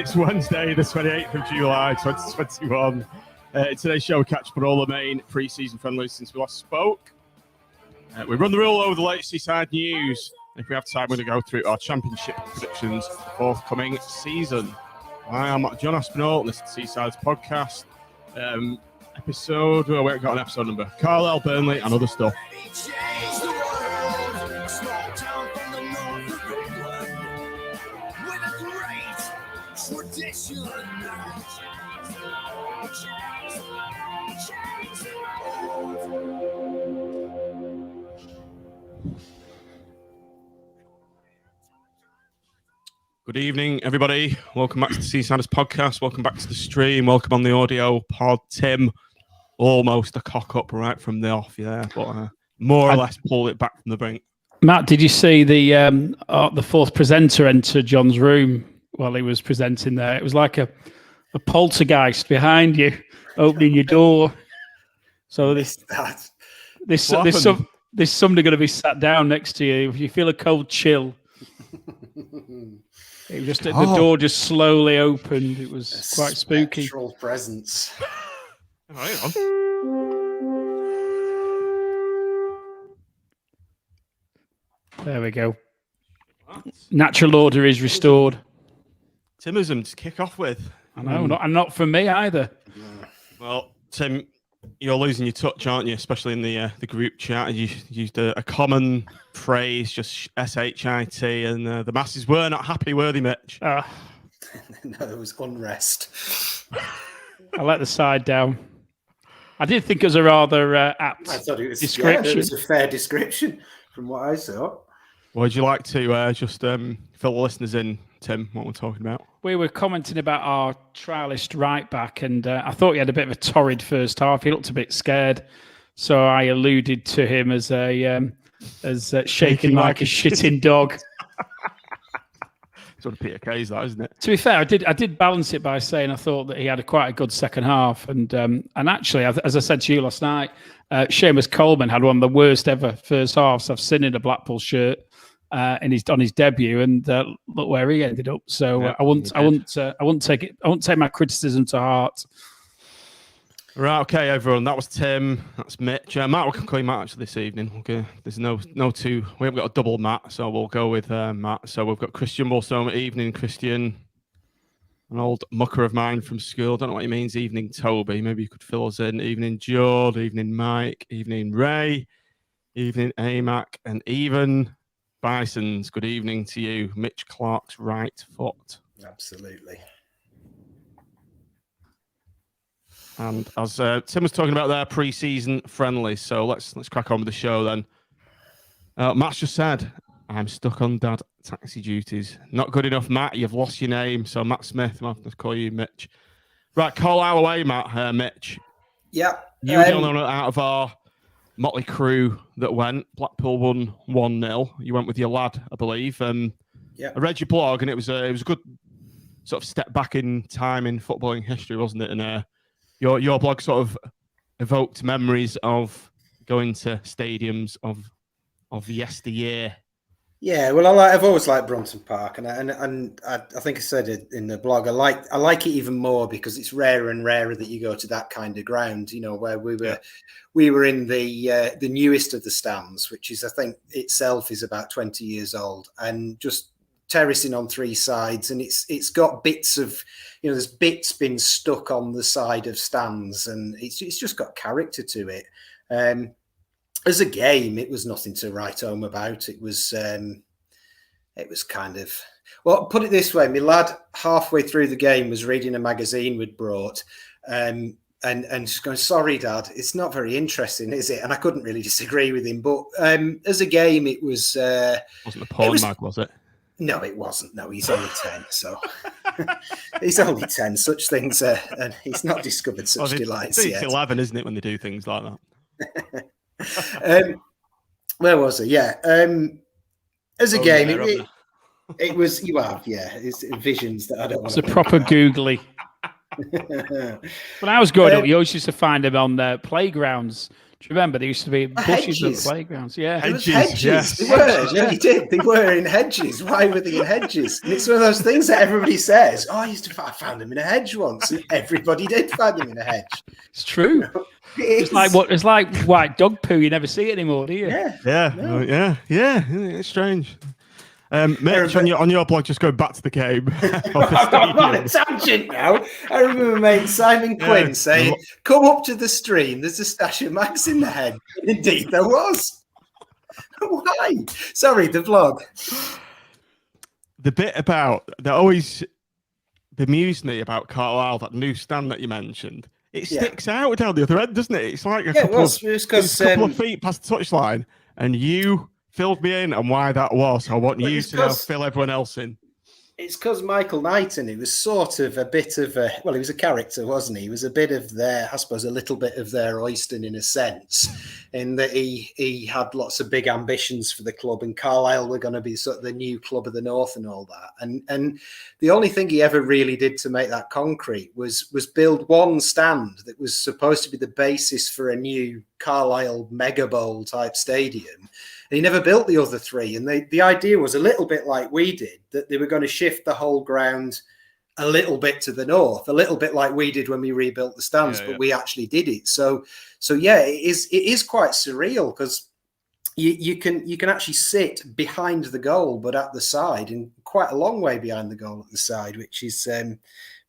It's Wednesday, the 28th of July, 2021. In today's show, we catch up on all the main pre-season friendlies since we last spoke. We run the rule over the latest Seaside news. If we have time, we're going to go through our championship predictions for the forthcoming season. I am John Aspinall, and this is Seaside's podcast. Episode, well, we haven't got an episode number. Carlisle, Burnley, and other stuff. Good evening, everybody. Welcome back to the Seasiders podcast. Welcome back to the stream. Welcome on the audio pod. Tim, almost a cock up right from the off, yeah, but more or less pulled it back from the brink. Matt, did you see the fourth presenter enter John's room while he was presenting there? It was like a poltergeist behind you, opening your door. So there's somebody going to be sat down next to you. If you feel a cold chill, it was just the door just slowly opened. It was quite spooky. Spectral presence. Hang on. There we go. Natural order is restored. Timism to kick off with. I know, not for me either. Well, Tim, you're losing your touch, aren't you? Especially in the group chat. You used a common phrase, just shit, and the masses were not happy, were they, Mitch? No, it was unrest. I let the side down. I did think it was a rather apt description. Yeah, it was a fair description from what I saw. Would you like to just fill the listeners in, Tim, what we're talking about? We were commenting about our trialist right back, and I thought he had a bit of a torrid first half. He looked a bit scared, so I alluded to him as shaking like a shitting dog. Sort of Peter Kay's that, isn't it? To be fair, I did balance it by saying I thought that he had quite a good second half, and actually, as I said to you last night, Seamus Coleman had one of the worst ever first halves I've seen in a Blackpool shirt. And he's done his debut, and look where he ended up. So yeah, I wouldn't take my criticism to heart. Right, okay, everyone. That was Tim. That's Mitch. Matt, we can call you Matt actually this evening. Okay, there's no two. We haven't got a double Matt, so we'll go with Matt. So we've got Christian Bolstone. Evening, Christian. An old mucker of mine from school. Don't know what he means. Evening, Toby. Maybe you could fill us in. Evening, Jord. Evening, Mike. Evening, Ray. Evening, Amac, and even Bisons, good evening to you. Mitch Clark's right foot. Absolutely. And as Tim was talking about their pre-season friendlies, so let's crack on with the show then. Matt's just said, I'm stuck on dad taxi duties. Not good enough, Matt. You've lost your name. So Matt Smith, I'll have to call you Mitch. Right, call our way, Matt. Mitch. Yeah. You were the only one out of our motley crew that went. Blackpool won 1-0. You went with your lad, I believe. Yeah. I read your blog, and it was a good sort of step back in time in footballing history, wasn't it? And your blog sort of evoked memories of going to stadiums of yesteryear. Yeah, well, I've always liked Brunton Park, and I think I said it in the blog. I like it even more because it's rarer and rarer that you go to that kind of ground. You know, where we were in the newest of the stands, which is, I think itself is about 20 years old, and just terracing on three sides, and it's got bits of, you know, there's bits been stuck on the side of stands, and it's just got character to it. As a game, it was nothing to write home about. It was kind of, well, put it this way: my lad halfway through the game was reading a magazine we'd brought, and just going, "Sorry, Dad, it's not very interesting, is it?" And I couldn't really disagree with him. But as a game, it was. Wasn't a porn mag, was it? No, it wasn't. No, he's only 10, so he's only 10. Such things, and he's not discovered such delights yet. It's 11, isn't it, when they do things like that? Where was it? Yeah. As a game, it was. You have, yeah. It's visions that I don't want. It's a proper googly. When I was growing up, you always used to find them on the playgrounds Do you remember there used to be bushes at the Hedges. playgrounds? Yeah, It was Hedges, hedges. yes. They were. Hedges, Yeah, yeah. they did. They were in hedges. Why were they in hedges? And it's one of those things that everybody says, "Oh, I found them in a hedge once," and everybody did find them in a hedge. It's true. It's like white dog poo. You never see it anymore, do you? Yeah, Yeah, no. yeah. It's strange. Mitch, on your blog, just go back to the game. I'm on a tangent now. I remember mate Simon Quinn saying, "Come up to the stream. There's a stash of mags in the head." Indeed, there was. Why? Sorry, the vlog. The bit about that always bemused me about Carlisle, that new stand that you mentioned. It sticks out down the other end, doesn't it? It's like a couple of feet past the touchline, and you filled me in on why that was. I want you to now fill everyone else in. It's because Michael Knighton, he was sort of a bit of a, well, he was a character, wasn't he? He was a bit of their, I suppose, a little bit of their Oyston in a sense, in that he had lots of big ambitions for the club, and Carlisle were going to be sort of the new club of the North and all that. And the only thing he ever really did to make that concrete was build one stand that was supposed to be the basis for a new Carlisle Mega Bowl type stadium. And he never built the other three. And the idea was a little bit like we did, that they were going to shift the whole ground a little bit to the north, a little bit like we did when we rebuilt the stands, but we actually did it. So yeah, it is quite surreal, because you can actually sit behind the goal, but at the side, and quite a long way behind the goal at the side, which is,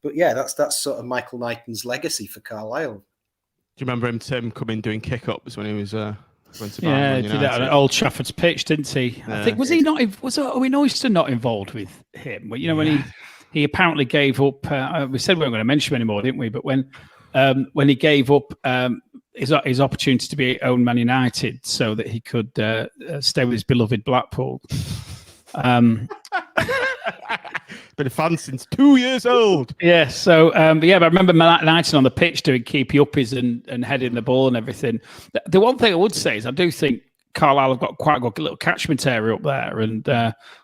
but yeah, that's sort of Michael Knighton's legacy for Carlisle. Do you remember him, Tim, coming doing kick-ups when he was... He did that on Old Trafford's pitch, didn't he? I think was Owen Oyster not involved with him? You know, when he apparently gave up. We said we weren't going to mention him anymore, didn't we? But when he gave up his opportunity to be owned Man United so that he could stay with his beloved Blackpool. Been a fan since 2 years old. Yeah, so but I remember Knighton on the pitch doing keepy uppies and heading the ball and everything. The one thing I would say is I do think Carlisle have got quite a good little catchment area up there, and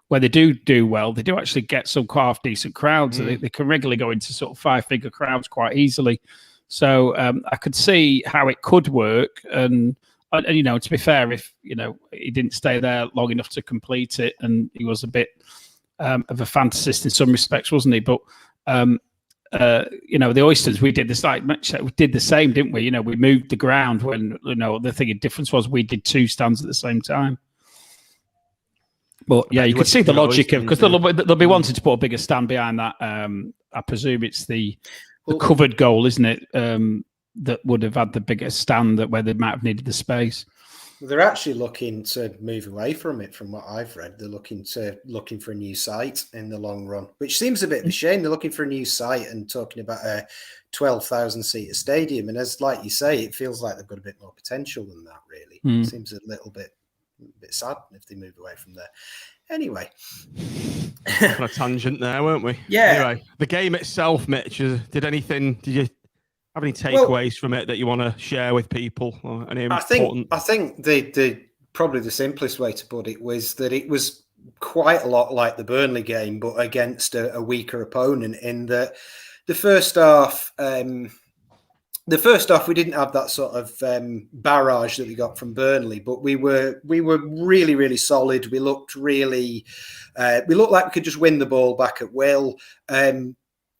where they do well, they do actually get some quite half decent crowds. They can regularly go into sort of 5-figure crowds quite easily. So I could see how it could work, and you know, to be fair, if you know he didn't stay there long enough to complete it, and he was a bit of a fantasist in some respects, wasn't he? But you know, the Oysters, we did this we did the same, didn't we? You know, we moved the ground when, you know, the thing of difference was we did two stands at the same time. But yeah, you could see the logic of, because they'll be wanting to put a bigger stand behind that. I presume it's the covered goal, isn't it? That would have had the bigger stand, that where they might have needed the space. They're actually looking to move away from it, from what I've read. They're looking for a new site in the long run, which seems a bit of a shame. They're looking for a new site and talking about a 12,000-seater stadium. And as like you say, it feels like they've got a bit more potential than that, really. It seems a little bit sad if they move away from there. Anyway. On a tangent there, weren't we? Yeah. Anyway, the game itself, Mitch, did you have any takeaways from it that you want to share with people? Or any I think the probably the simplest way to put it was that it was quite a lot like the Burnley game, but against a weaker opponent. In that the first half, we didn't have that sort of barrage that we got from Burnley, but we were really, really solid. We looked really, like we could just win the ball back at will.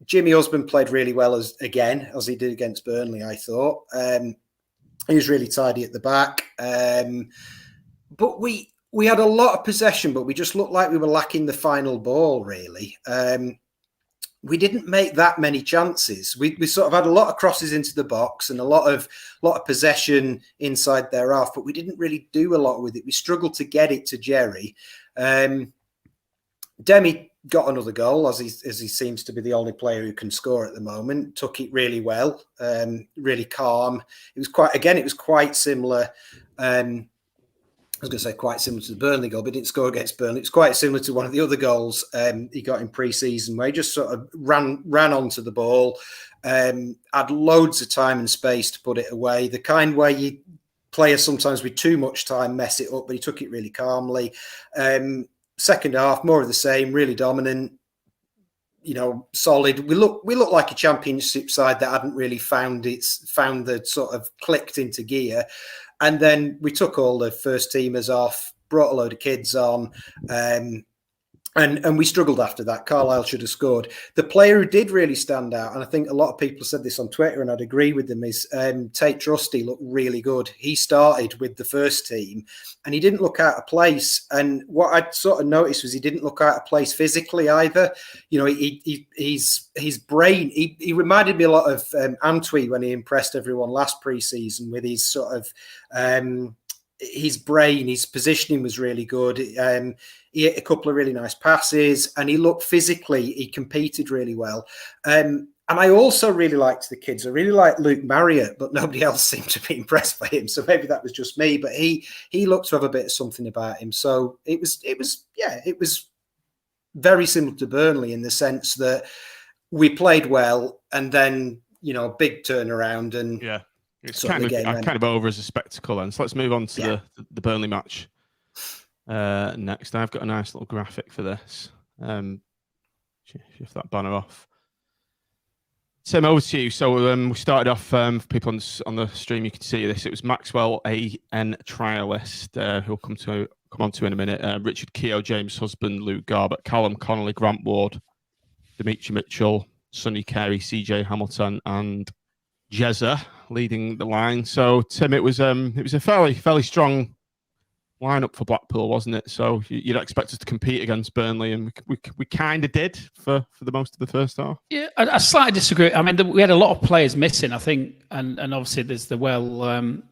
Jimmy Husband played really well as he did against Burnley, I thought. He was really tidy at the back. But we had a lot of possession, but we just looked like we were lacking the final ball, really. We didn't make that many chances. We sort of had a lot of crosses into the box and a lot of possession inside their half, but we didn't really do a lot with it. We struggled to get it to Jerry. Demi got another goal, as he seems to be the only player who can score at the moment. Took it really well, really calm. It was quite similar. I was going to say quite similar to the Burnley goal, but didn't score against Burnley. It's quite similar to one of the other goals he got in pre-season, where he just sort of ran onto the ball, had loads of time and space to put it away. The kind where you players sometimes with too much time mess it up, but he took it really calmly. Second half, more of the same, really dominant, solid. We look like a championship side that hadn't really found the sort of clicked into gear. And then we took all the first teamers off, brought a load of kids on, and we struggled after that. Carlisle should have scored. The player who did really stand out, and I think a lot of people said this on Twitter, and I'd agree with them, is Tate Trusty looked really good. He started with the first team, and he didn't look out of place. And what I sort of noticed was he didn't look out of place physically either. You know, his brain. He reminded me a lot of Antwi when he impressed everyone last pre-season with his sort of. His brain, his positioning was really good. He hit a couple of really nice passes, and he looked physically, he competed really well. And I also really liked the kids. I really liked Luke Marriott, but nobody else seemed to be impressed by him. So maybe that was just me, but he looked to have a bit of something about him. So it was very similar to Burnley in the sense that we played well, and then, you know, a big turnaround, and it's kind of over as a spectacle. And so let's move on to the Burnley match next. I've got a nice little graphic for this. Shift that banner off. Tim, over to you. So we started off, for people on the stream, you can see this. It was Maxwell, AN trialist, who'll come on to in a minute. Richard Keogh, James Husband, Luke Garbutt, Callum Connolly, Grant Ward, Dimitri Mitchell, Sonny Carey, CJ Hamilton, and Jezza leading the line. So Tim, it was a fairly strong lineup for Blackpool, wasn't it? So you'd expect us to compete against Burnley, and we kind of did for the most of the first half. Yeah, I slightly disagree. I mean, we had a lot of players missing, I think, and obviously there's the well-known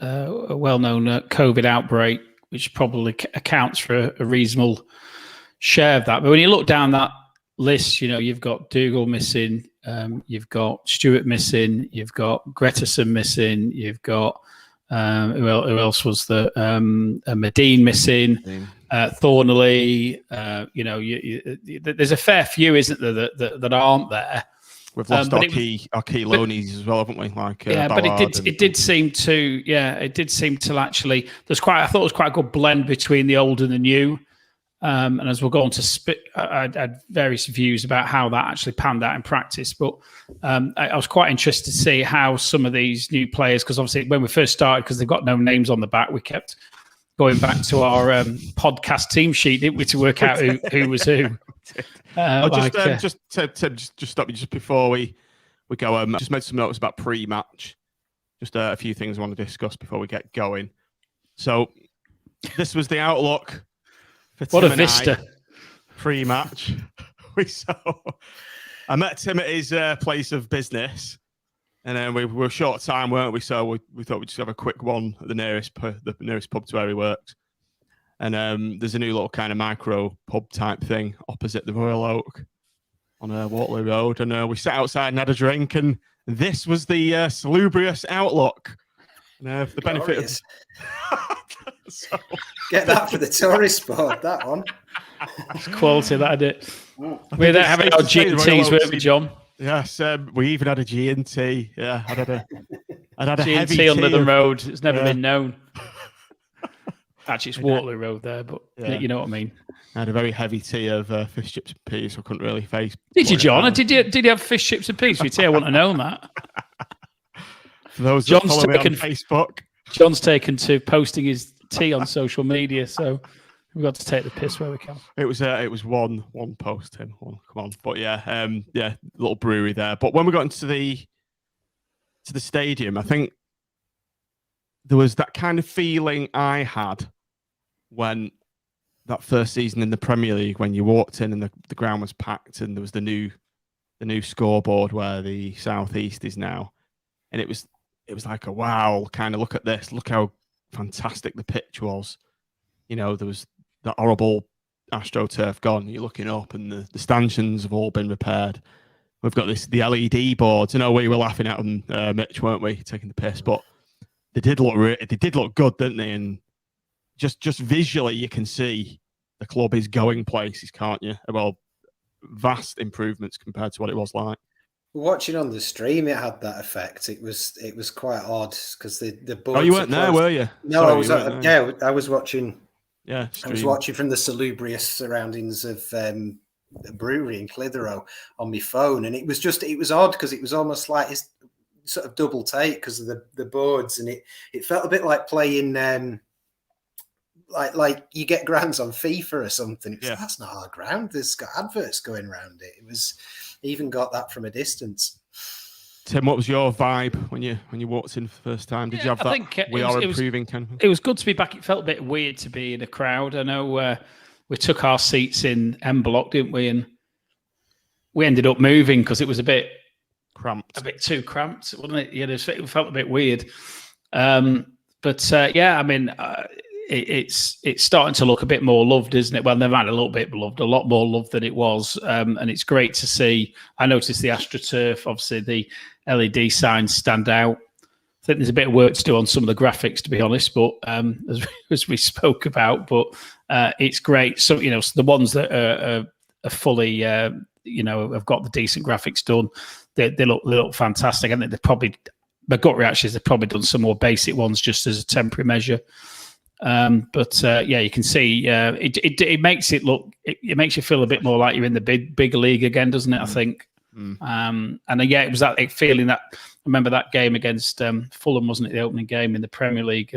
COVID outbreak, which probably accounts for a reasonable share of that. But when you look down that list, you know, you've got Dougal missing, you've got Stewart missing, you've got Gretterson missing, you've got who else was the Medine missing, Thornley. You know, there's a fair few, isn't there, that aren't there. We've lost our key loanies as well, haven't we? Like but it did seem to actually. I thought it was quite a good blend between the old and the new. And as we'll go on to I had various views about how that actually panned out in practice. But I was quite interested to see how some of these new players, because obviously when we first started, because they've got no names on the back, we kept going back to our podcast team sheet, didn't we, to work out who was who. Just stop you just before we go. Just made some notes about pre-match. Just a few things I want to discuss before we get going. So this was the outlook. What a vista! Pre-match, I met Tim at his place of business, and then we were short time, weren't we? So we thought we'd just have a quick one at the nearest pub to where he worked. And there's a new little kind of micro pub type thing opposite the Royal Oak on Waterloo Road, and we sat outside and had a drink, and this was the salubrious outlook. And for the benefit of so, get that for the tourist spot, that one. It's quality, that I did. We're there having our G&Ts, weren't we, John? Yes, we even had a G&T. Yeah, I had a heavy G&T under the road. It's never been known. Actually, it's Waterloo Road there, but you know what I mean. I had a very heavy tea of fish, chips and peas, so I couldn't really face. Did you, John? Did you have fish, chips and peas for your tea? I want to know that. For those that follow me on Facebook. John's taken to posting his tea on social media, so we've got to take the piss where we can. It was one post, Tim. Come on, but little brewery there. But when we got into the stadium, I think there was that kind of feeling I had when that first season in the Premier League, when you walked in and the ground was packed, and there was the new scoreboard where the South East is now, and it was like a wow, kind of look at this, look how fantastic the pitch was. You know, there was that horrible AstroTurf gone. You're looking up, and the stanchions have all been repaired. We've got the LED boards. You know, we were laughing at them, Mitch, weren't we, taking the piss? But they did look good, didn't they? And just visually, you can see the club is going places, can't you? Well, vast improvements compared to what it was like. Watching on the stream, it had that effect. It was quite odd because the boards. Oh, you weren't there, were you? No, sorry, I was. I was watching. Yeah, I was watching from the salubrious surroundings of a brewery in Clitheroe on my phone, and it was odd because it was almost like sort of double take because of the boards, and it felt a bit like playing like you get grounds on FIFA or something. It's, that's not our ground. There's got adverts going around it. It was even got that from a distance. Tim, what was your vibe when you walked in for the first time? Did you have that? We are improving kind of thing? It was good to be back. It felt a bit weird to be in a crowd. I know we took our seats in M Block, didn't we? And we ended up moving because it was a bit cramped, a bit too cramped, wasn't it? Yeah, it felt a bit weird. Yeah, I mean, it's starting to look a bit more loved, isn't it? Well, they've had a little bit loved, a lot more loved than it was, and it's great to see. I noticed the AstroTurf, obviously the LED signs stand out. I think there's a bit of work to do on some of the graphics, to be honest, but as we spoke about, but it's great. So, so the ones that are fully, have got the decent graphics done, they look fantastic. I think my gut reaction is they've probably done some more basic ones just as a temporary measure. You can see it makes it look, it makes you feel a bit more like you're in the big league again, doesn't it? I think. It was that feeling that I remember that game against Fulham, wasn't it? The opening game in the Premier League.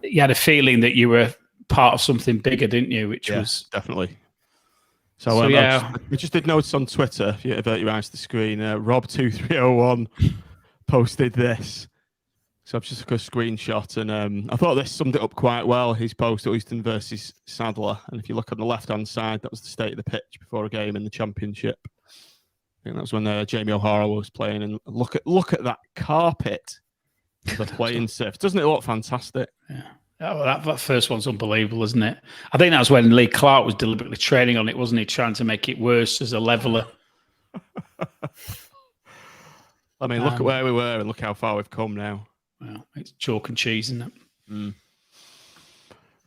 You had a feeling that you were part of something bigger, didn't you? Which was definitely. So we just did notice on Twitter, if you avert your eyes to the screen, Rob2301 posted this. So I've just took a screenshot, and I thought this summed it up quite well. His post at Euston versus Sadler, and if you look on the left-hand side, that was the state of the pitch before a game in the Championship. I think that was when Jamie O'Hara was playing, and look at that carpet, the playing surface. Doesn't it look fantastic? Yeah. Oh, that first one's unbelievable, isn't it? I think that was when Lee Clark was deliberately training on it, wasn't he? Trying to make it worse as a leveller. I mean, look at where we were and look how far we've come now. Well, it's chalk and cheese, isn't it?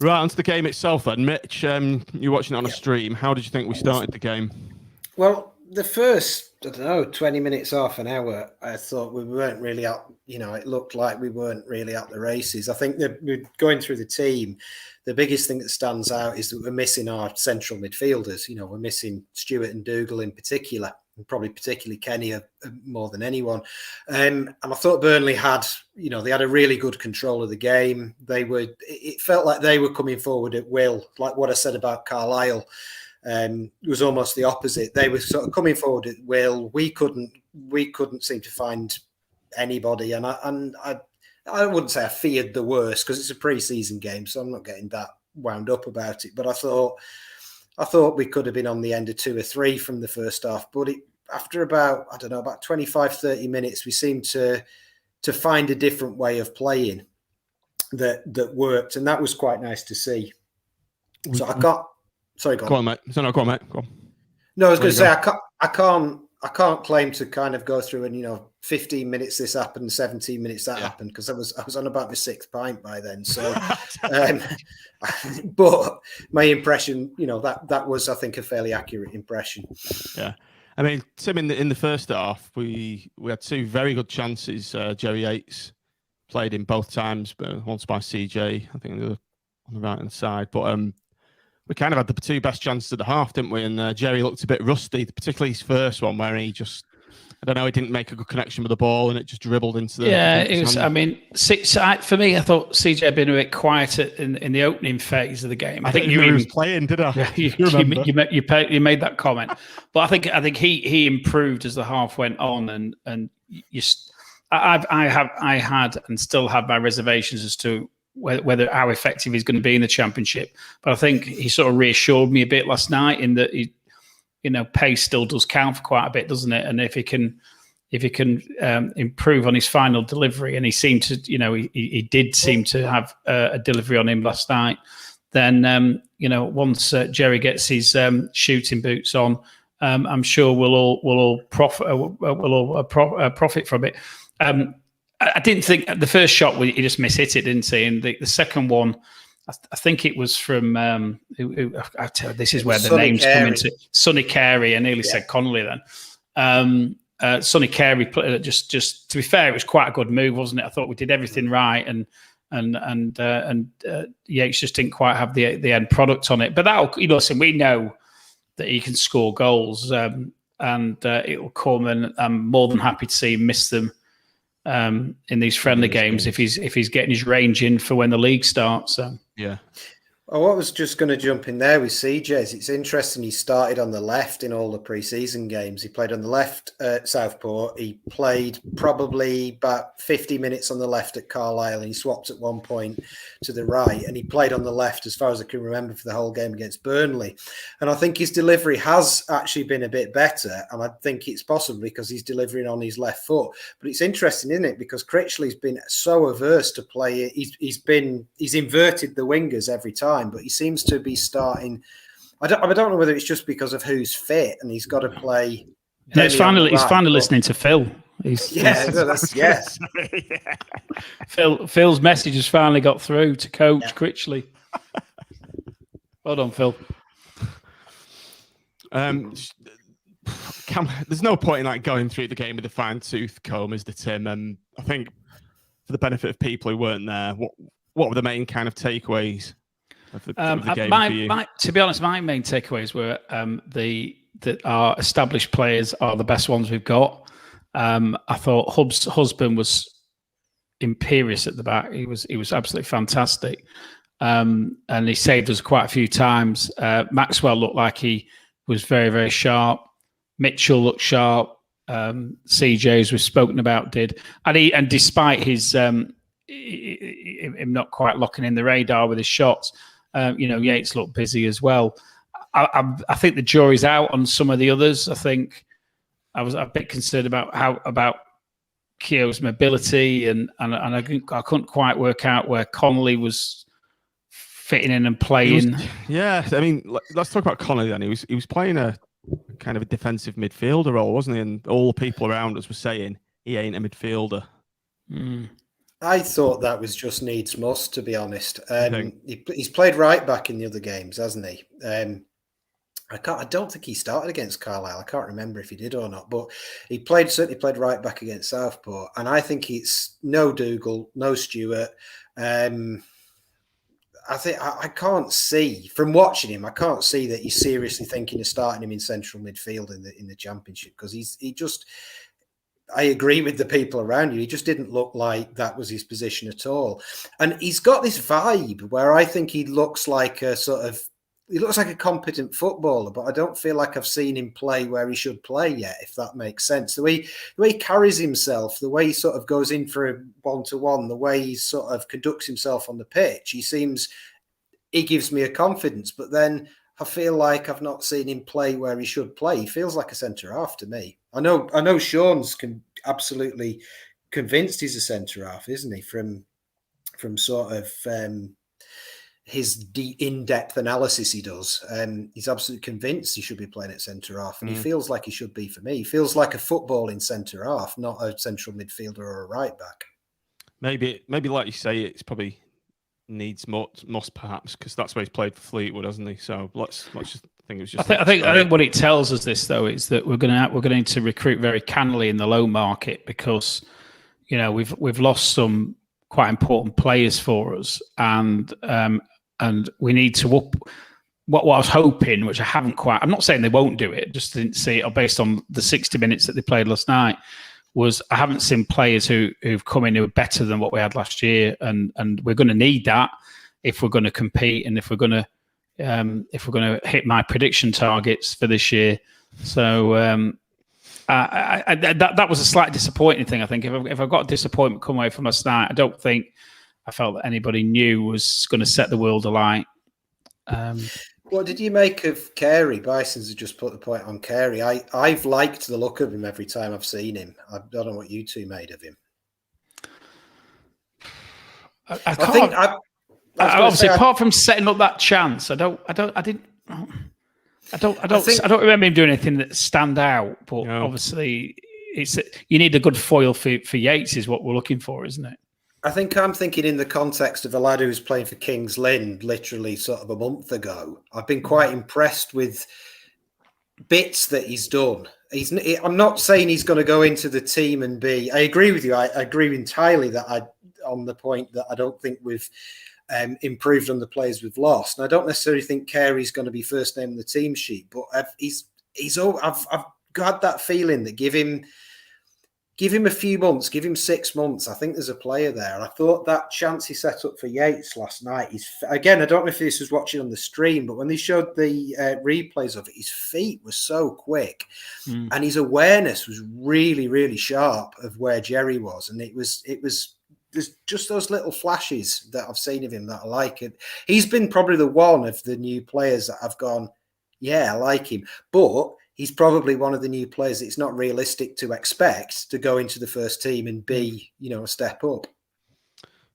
Right, onto the game itself then. Mitch, you're watching it on a stream. How did you think we started the game? Well, the first, 20 minutes, half an hour, I thought we weren't really up. It looked like we weren't really up the races. I think that we're going through the team. The biggest thing that stands out is that we're missing our central midfielders. We're missing Stewart and Dougal in particular, and probably particularly Kenny more than anyone. And I thought Burnley had, they had a really good control of the game. It felt like they were coming forward at will, like what I said about Carlisle. It was almost the opposite. They were sort of coming forward at will. We couldn't seem to find anybody, and I wouldn't say I feared the worst because it's a pre-season game, so I'm not getting that wound up about it. But I thought we could have been on the end of 2 or 3 from the first half. But after about 25, 30 minutes, we seemed to find a different way of playing that worked, and that was quite nice to see. So I got. Sorry, go on. Go on, mate. Go on, mate. Go on. No, I was going to say I can't claim to kind of go through and 15 minutes this happened, 17 minutes that happened, because I was on about my 6th pint by then. So, but my impression, that was, I think, a fairly accurate impression. Yeah, I mean, Tim, in the first half, we had 2 very good chances. Jerry Yates played in both times, but once by CJ, I think the other on the right hand side, but we kind of had the 2 best chances of the half, didn't we? And Jerry looked a bit rusty, particularly his first one, where he just, he didn't make a good connection with the ball, and it just dribbled into the. Yeah, it was. Hand. I mean, for me, I thought CJ had been a bit quieter in the opening phase of the game. I think you was playing, did I? Yeah, you made that comment, but I think he improved as the half went on, and I had and still have my reservations as to whether how effective he's going to be in the Championship. But I think he sort of reassured me a bit last night in that pace still does count for quite a bit, doesn't it? And if he can improve on his final delivery, and he seemed to, he did seem to have a delivery on him last night, then once Jerry gets his shooting boots on, I'm sure we'll all profit from it. I didn't think the first shot he just mishit it, didn't he? And the second one, I think it was from. I tell you, this is where the Sonny names Carey. come into. Sonny Carey. I nearly said Connolly then. Sonny Carey. Just to be fair, it was quite a good move, wasn't it? I thought we did everything right, and Yates just didn't quite have the end product on it. But that'll, listen, we know that he can score goals, and it will come, and I'm more than happy to see him miss them in these friendly games if he's getting his range in for when the league starts. So yeah. Well, I was just going to jump in there with CJ's. It's interesting. He started on the left in all the pre-season games. He played on the left at Southport. He played probably about 50 minutes on the left at Carlisle, and he swapped at one point to the right. And he played on the left, as far as I can remember, for the whole game against Burnley. And I think his delivery has actually been a bit better. And I think it's possibly because he's delivering on his left foot. But it's interesting, isn't it? Because Critchley's been so averse to play. He's inverted the wingers every time. But he seems to be starting. I don't know whether it's just because of who's fit and he's got to play. No, he's finally listening to Phil. Yes. Phil's message has finally got through to Coach Critchley. Well done, Phil. There's no point in like going through the game with a fine-tooth comb, is there, Tim? And I think for the benefit of people who weren't there, what were the main kind of takeaways of the game for you? To be honest, my main takeaways were that our established players are the best ones we've got. I thought Hub's husband was imperious at the back. He was absolutely fantastic, and he saved us quite a few times. Maxwell looked like he was very, very sharp. Mitchell looked sharp. CJ, as we've spoken about, did, and despite his him not quite locking in the radar with his shots. Yates looked busy as well. I think the jury's out on some of the others. I think I was a bit concerned about Keogh's mobility, and I couldn't quite work out where Connolly was fitting in and playing. I mean, let's talk about Connolly then. He was playing a kind of a defensive midfielder role, wasn't he? And all the people around us were saying he ain't a midfielder. Mm. I thought that was just needs must, to be honest. He's played right back in the other games, hasn't he? I don't think he started against Carlisle. I can't remember if he did or not, but he certainly played right back against Southport. And I think it's no Dougal, no Stewart. I think I can't see from watching him. I can't see that he's seriously thinking of starting him in central midfield in the Championship, because he just. I agree with the people around you. He just didn't look like that was his position at all. And he's got this vibe where I think he looks like a competent footballer, but I don't feel like I've seen him play where he should play yet, if that makes sense. The way he carries himself, the way he sort of goes in for a one-to-one, the way he sort of conducts himself on the pitch, he gives me a confidence, but then I feel like I've not seen him play where he should play. He feels like a centre-half to me. I know Sean's absolutely convinced he's a centre-half, isn't he? From sort of his in-depth analysis he does. He's absolutely convinced he should be playing at centre-half, and he feels like he should be for me. He feels like a footballing centre-half, not a central midfielder or a right-back. Maybe like you say, it's probably needs must perhaps, because that's where he's played for Fleetwood, hasn't he? So let's just think it was just. I think what it tells us this though is that we're going to recruit very cannily in the low market, because we've lost some quite important players for us, and we need to up. What I was hoping, which I haven't quite. I'm not saying they won't do it, just didn't see it based on the 60 minutes that they played last night. Was I haven't seen players who've come in who are better than what we had last year, and we're going to need that if we're going to compete, and if we're going to hit my prediction targets for this year. So that was a slight disappointing thing. I think if I got disappointment come away from last night, I don't think I felt that anybody knew was going to set the world alight. What did you make of Carey? Bison's have just put the point on Carey. I've liked the look of him every time I've seen him. I don't know what you two made of him. Obviously, apart from setting up that chance, I don't remember him doing anything that stand out. But obviously, you need a good foil for Yates, is what we're looking for, isn't it? I think I'm thinking in the context of a lad who's playing for Kings Lynn literally sort of a month ago. I've been quite impressed with bits that he's done. I'm not saying he's going to go into the team and be. I agree with you. I agree entirely on the point that I don't think we've improved on the players we've lost. And I don't necessarily think Carey's going to be first name on the team sheet, but I've got that feeling that give him give him a few months, give him 6 months. I think there's a player there. And I thought that chance he set up for Yates last night, again, I don't know if this was watching on the stream, but when they showed the replays of it, his feet were so quick and his awareness was really, really sharp of where Jerry was. And it was there's just those little flashes that I've seen of him that I like. It. He's been probably the one of the new players that I've gone, yeah, I like him. But he's probably one of the new players that it's not realistic to expect to go into the first team and be, a step up.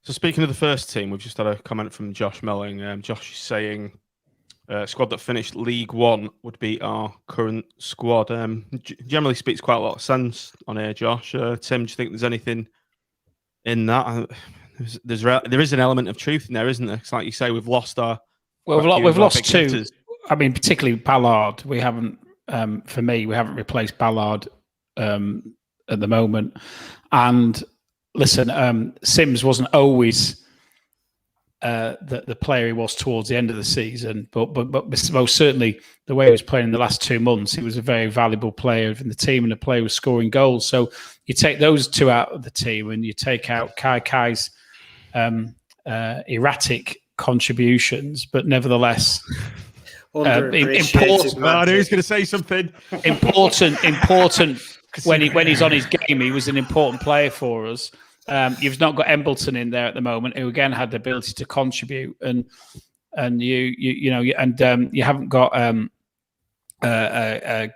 So speaking of the first team, we've just had a comment from Josh Melling. Josh is saying squad that finished League One would be our current squad. Generally speaks quite a lot of sense on here, Josh. Tim, do you think there's anything in that? There is an element of truth in there, isn't there? It's like you say, we've lost our... Well, we've lost two. Hitters. I mean, particularly Ballard. We haven't, for me, we haven't replaced Ballard at the moment. And listen, Sims wasn't always the player he was towards the end of the season, but most certainly the way he was playing in the last 2 months, he was a very valuable player in the team, and the player was scoring goals. So you take those two out of the team, and you take out Kai's erratic contributions, but nevertheless. Important. Who's going to say something? Important. When he's on his game, he was an important player for us. You've not got Embleton in there at the moment, who again had the ability to contribute, and you haven't got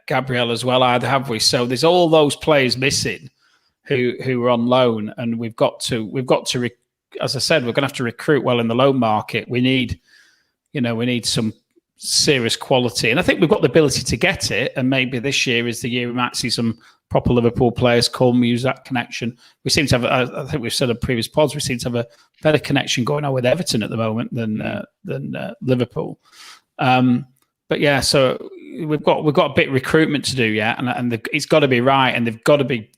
Gabriel as well either, have we? So there's all those players missing who are on loan, and we've got to. As I said, we're going to have to recruit well in the loan market. We need some serious quality, and I think we've got the ability to get it. And maybe this year is the year we might see some proper Liverpool players come, use that connection. We seem to have, I think we've said in previous pods, we seem to have a better connection going on with Everton at the moment than Liverpool. But yeah, so we've got a bit of recruitment to do yet, and it's got to be right, and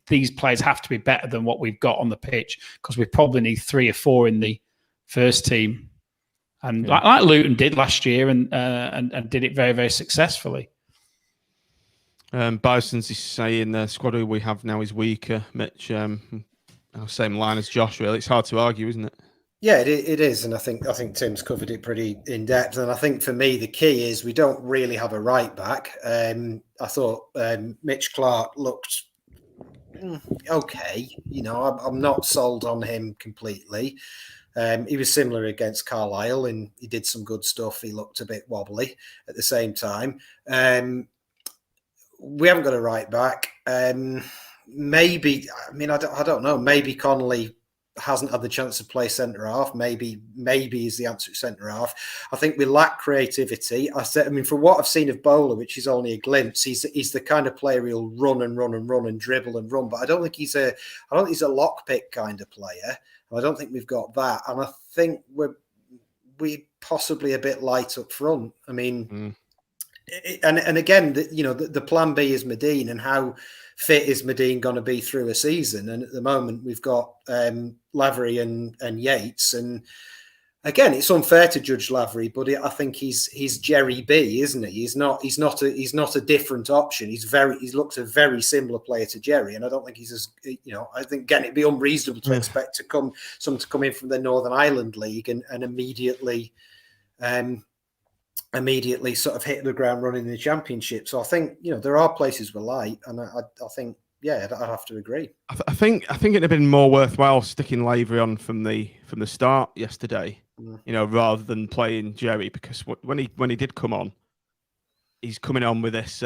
these players have to be better than what we've got on the pitch, because we probably need 3 or 4 in the first team. And like Luton did last year, and did it very, very successfully. Bison's is saying the squad we have now is weaker, Mitch. Same line as Josh, really. It's hard to argue, isn't it? Yeah, it is. And I think Tim's covered it pretty in depth. And I think for me, the key is we don't really have a right back. I thought Mitch Clark looked okay. I'm not sold on him completely. He was similar against Carlisle, and he did some good stuff. He looked a bit wobbly at the same time. We haven't got a right back. Maybe, I don't know. Maybe Connolly hasn't had the chance to play centre half. Maybe is the answer at centre half. I think we lack creativity. For what I've seen of Bowler, which is only a glimpse, he's the kind of player who'll run and run and run and dribble and run. But I don't think he's a lockpick kind of player. I don't think we've got that, and I think we're possibly a bit light up front. I mean, and again, the plan B is Medine, and how fit is Medine going to be through a season? And at the moment, we've got Lavery and Yates, and again, it's unfair to judge Lavery, but I think he's Jerry B, isn't he? He's not a different option. He looks a very similar player to Jerry, and I don't think he's as I think again it'd be unreasonable to expect someone to come in from the Northern Ireland League and immediately sort of hit the ground running in the Championship. So I think there are places we're light, and I think. Yeah, I'd have to agree. I think it'd have been more worthwhile sticking Lavery on from the start yesterday, rather than playing Jerry, because when he did come on, he's coming on with this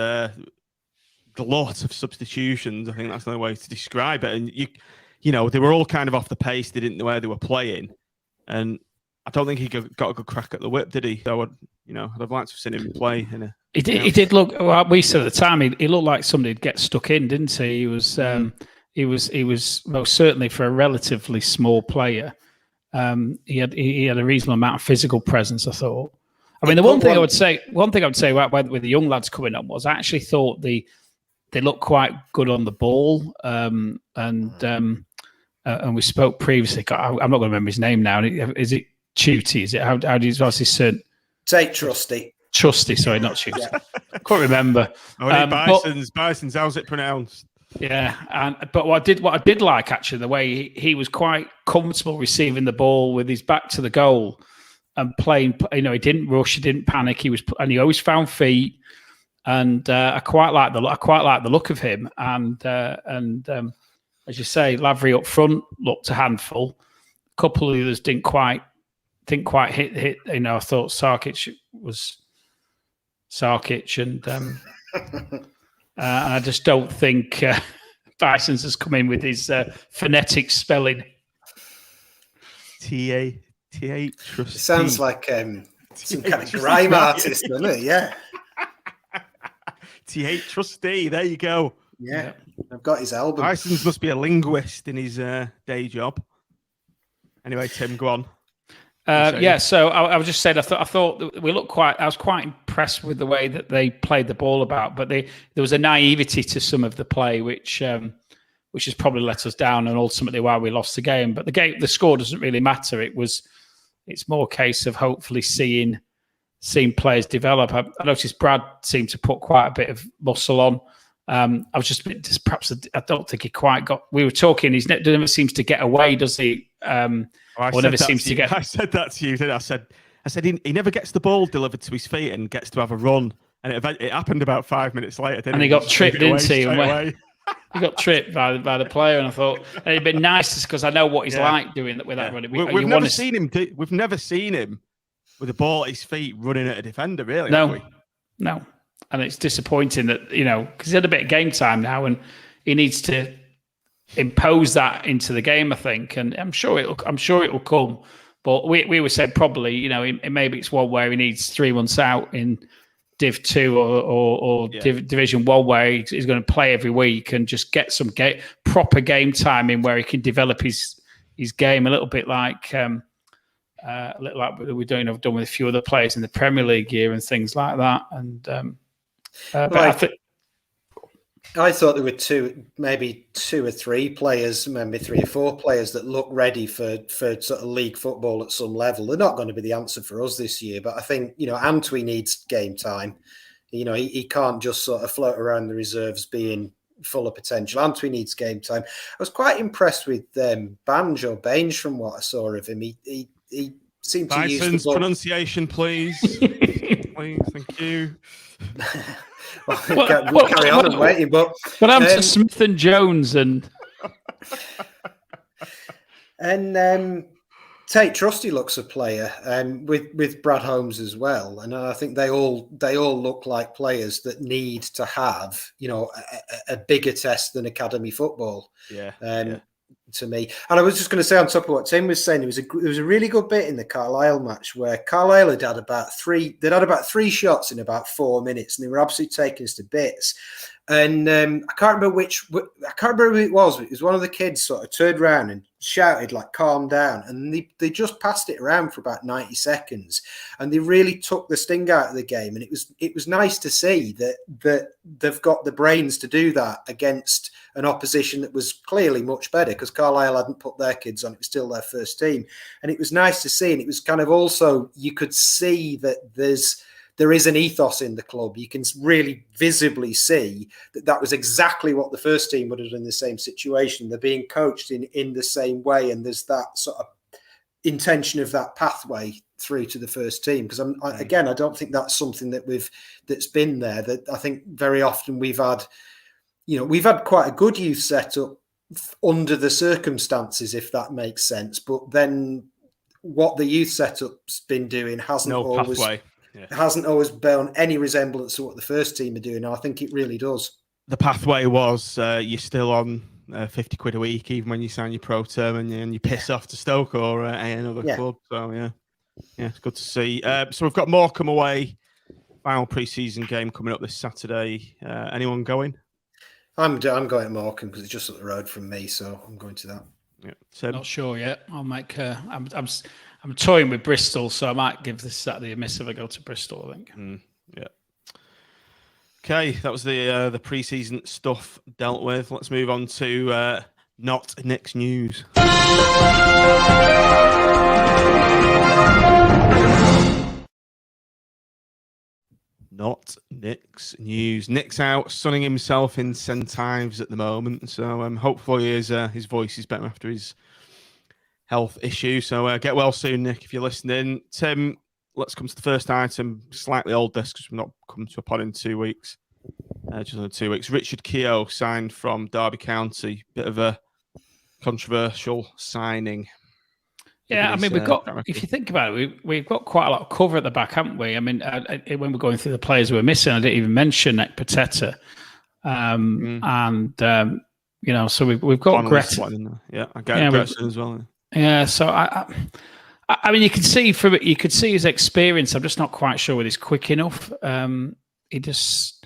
glut of substitutions. I think that's the only way to describe it. And they were all kind of off the pace. They didn't know where they were playing, and I don't think he got a good crack at the whip, did he? So I'd have liked to have seen him play. He did look. Well, we said at the time he looked like somebody'd get stuck in, didn't he? He was most certainly, for a relatively small player. He had a reasonable amount of physical presence, I thought. I mean, one thing I would say with the young lads coming on was I actually thought they looked quite good on the ball, and we spoke previously. I'm not going to remember his name now. Is it Tutti? Is it how do you what's his son? Say Trusty. Trusty, sorry, not Tutti. I can't remember. Bison's. How's it pronounced? But what I did like actually the way he was quite comfortable receiving the ball with his back to the goal and playing. He didn't rush, he didn't panic. He always found feet, and I quite like the look of him. And as you say, Lavery up front looked a handful. A couple of the others didn't quite hit. I thought Sarkic was Sarkic, and I just don't think Bison's has come in with his phonetic spelling. T-A trustee. It sounds like some kind of grime artist, doesn't it? Yeah. T-A trustee. There you go. Yeah. I've got his album. Bison's must be a linguist in his day job. Anyway, Tim, go on. So I was just saying, I thought that I was quite impressed with the way that they played the ball about, but there was a naivety to some of the play, which has probably let us down, and ultimately why we lost the game. But the score doesn't really matter. It's more a case of hopefully seeing players develop. I noticed Brad seemed to put quite a bit of muscle on. I was just a bit, perhaps I don't think he quite got. We were talking. He never seems to get away, does he? Never seems to get. I said that to you, didn't I? I said he never gets the ball delivered to his feet and gets to have a run. And it happened about 5 minutes later, didn't it? And he got tripped, didn't he? He got tripped by the player, and I thought it'd been nice because I know what he's like doing that with that running. We've never seen him. We've never seen him with the ball at his feet running at a defender. Really? No. And it's disappointing that because he had a bit of game time now, and he needs to impose that into the game, I think, and I'm sure it will come. But we were said probably, maybe it's one where he needs 3 months out in Div 2 or Division 1 where he's going to play every week and just get some proper game time in where he can develop his game a little bit like we're doing. I've done with a few other players in the Premier League here and things like that. And I thought there were maybe 2 or 3 players, maybe 3 or 4 players that look ready for sort of league football at some level. They're not going to be the answer for us this year, but I think, Antwi needs game time. He can't just sort of float around the reserves being full of potential. Antwi needs game time. I was quite impressed with Baines from what I saw of him. He seemed to use the ball. Pronunciation, please. Please, thank you. We'll carry on and waiting, but I'm to Smith and Jones and Tate Trusty looks a player, with Brad Holmes as well, and I think they all look like players that need to have a bigger test than academy football. To me, and I was just going to say on top of what Tim was saying, there was a really good bit in the Carlisle match where Carlisle had about 3 shots in about 4 minutes, and they were absolutely taking us to bits. And I can't remember who it was. But it was one of the kids sort of turned around and shouted like, "Calm down!" And they just passed it around for about 90 seconds, and they really took the sting out of the game. And it was nice to see that they've got the brains to do that against an opposition that was clearly much better, because Carlisle hadn't put their kids on. It was still their first team, and it was nice to see. And it was kind of also, you could see that there is an ethos in the club. You can really visibly see that was exactly what the first team would have done in the same situation. They're being coached in the same way, and there's that sort of intention of that pathway through to the first team. Because I don't think that's something that's been there. That I think very often we've had quite a good youth setup under the circumstances, if that makes sense. But then what the youth setup's been doing hasn't always borne any resemblance to what the first team are doing. And I think it really does. The pathway was you're still on 50 quid a week, even when you sign your pro term, and you piss off to Stoke or another club. So it's good to see. So we've got Morecambe away. Final pre-season game coming up this Saturday. Anyone going? I'm going to Morecambe because it's just up the road from me, so I'm going to that. Yeah, Tim? Not sure yet. I'll make. I'm toying with Bristol, so I might give this Saturday a miss if I go to Bristol, I think. Okay, that was the pre-season stuff dealt with. Let's move on to not next news. not Nick's news. Nick's out sunning himself in St Ives at the moment, so hopefully his voice is better after his health issue. So get well soon, Nick, if you're listening. Tim, let's come to the first item. Slightly old this because we've not come to a pod in 2 weeks. Just under 2 weeks. Richard Keogh signed from Derby County. Bit of a controversial signing. Yeah, I mean, we've got, if you think about it, we've got quite a lot of cover at the back, haven't we? I mean, when we're going through the players we're missing, I didn't even mention Ekpateta. You know, so we've got Greta. Yeah, I get Greta as well. Yeah, so I mean, you could see his experience. I'm just not quite sure whether he's quick enough. He just,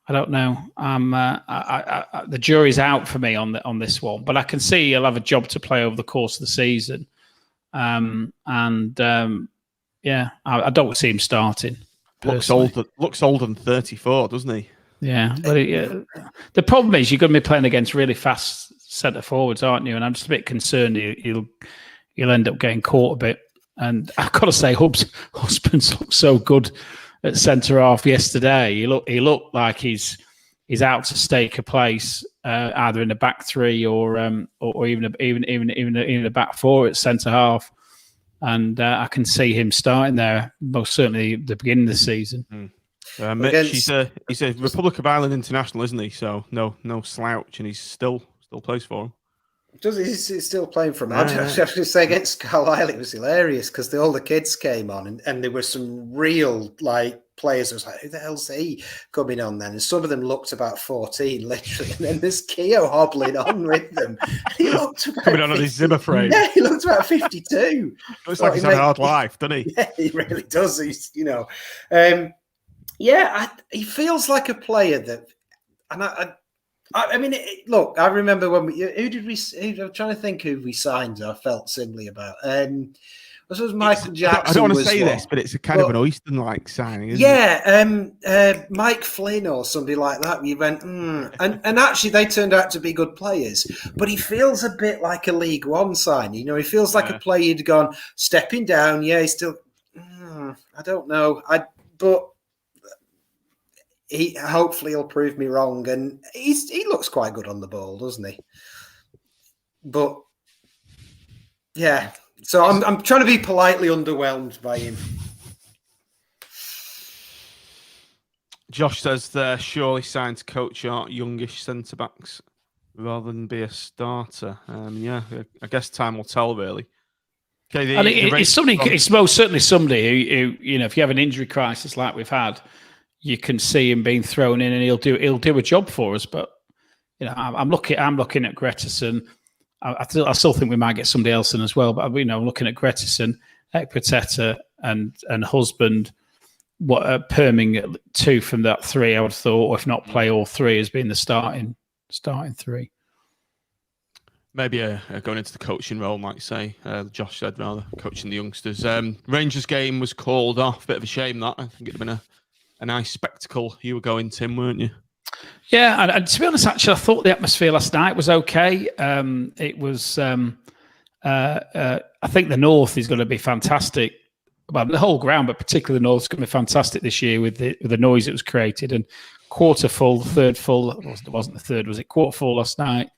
I don't know. The jury's out for me on this one, but I can see he'll have a job to play over the course of the season. Yeah, I don't see him starting. Looks older than 34, doesn't he? Yeah, but the problem is you're going to be playing against really fast centre forwards, aren't you? And I'm just a bit concerned you'll end up getting caught a bit. And I've got to say, Husbands looked so good at centre half yesterday. He looked like he's out to stake a place either in the back three or even a back four at centre half. And I can see him starting there most certainly at the beginning of the season. Mitch, he's a Republic of Ireland international, isn't he? So no slouch, and he's still plays for him. He's still playing for him. I have to say, against Carlisle, it was hilarious because all the kids came on, and there were some real players. I was like, who the hell's he coming on then? And some of them looked about 14, literally, and then there's Keogh hobbling on with them. He looked about coming on his Zimmer frame. Yeah, he looked about 52. Looks like he's had a hard life, doesn't he? Yeah, he really does. He's, he feels like a player that, and I mean, look, I remember when I'm trying to think who we signed. I felt similarly about. This was Michael Jackson. I don't want to say this, but it's a kind of an Oyston-like signing, isn't it? Mike Flynn or somebody like that. You went, and actually they turned out to be good players. But he feels a bit like a League One sign. You know, he feels like a player you'd gone stepping down. Yeah, he's still. I don't know. But. Hopefully he'll prove me wrong, and he looks quite good on the ball, doesn't he? But yeah, so I'm trying to be politely underwhelmed by him. Josh says they're surely signed to coach our youngish centre backs rather than be a starter. I guess time will tell, really. Okay, it's most certainly somebody who if you have an injury crisis like we've had, you can see him being thrown in, and he'll do a job for us. But I'm looking at Gretason. I still think we might get somebody else in as well. But I'm looking at Gretason, Ekpateta, and Husband. What perming 2 from that 3? I would have thought, or if not, play all 3 as being the starting 3. Maybe going into the coaching role, might say. Josh said rather coaching the youngsters. Rangers game was called off. Bit of a shame that. I think it'd have been a nice spectacle. You were going, Tim, weren't you? Yeah, and to be honest, actually, I thought the atmosphere last night was okay. It was. I think the North is going to be fantastic. Well, the whole ground, but particularly the North, is going to be fantastic this year with the noise that was created. And quarter full, third full. It wasn't the third, was it? Quarter full last night.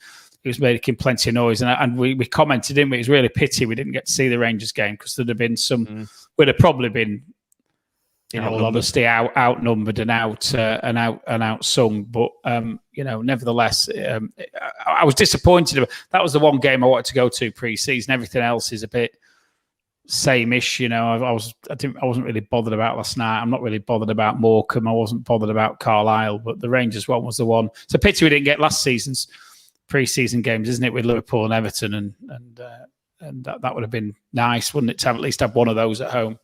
It was making plenty of noise, and we commented, didn't we? It was really pity we didn't get to see the Rangers game because there'd have been some. Would have probably been. In all honesty, outnumbered and outsung, but nevertheless, I was disappointed. That was the one game I wanted to go to pre-season. Everything else is a bit same-ish. I wasn't really bothered about last night. I'm not really bothered about Morecambe. I wasn't bothered about Carlisle, but the Rangers one was the one. It's a pity we didn't get last season's pre-season games, isn't it, with Liverpool and Everton, and that would have been nice, wouldn't it, to have at least have one of those at home.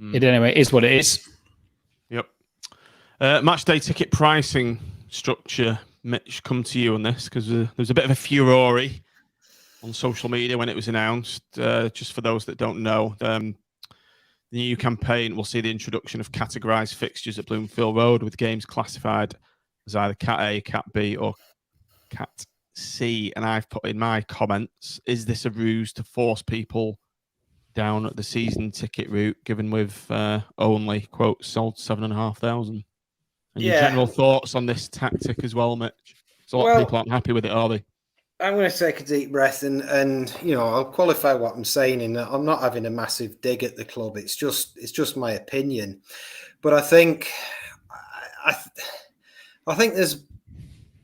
Anyway, it is what it is. Yep. Match day ticket pricing structure. Mitch, come to you on this because there was a bit of a furore on social media when it was announced. Just for those that don't know, the new campaign will see the introduction of categorised fixtures at Bloomfield Road with games classified as either Cat A, Cat B or Cat C. And I've put in my comments, is this a ruse to force people down the season ticket route, given we've only, quote, sold 7,500. And your general thoughts on this tactic as well, Mitch? So a lot of people aren't happy with it, are they? I'm going to take a deep breath and I'll qualify what I'm saying in that I'm not having a massive dig at the club. It's just my opinion. But I think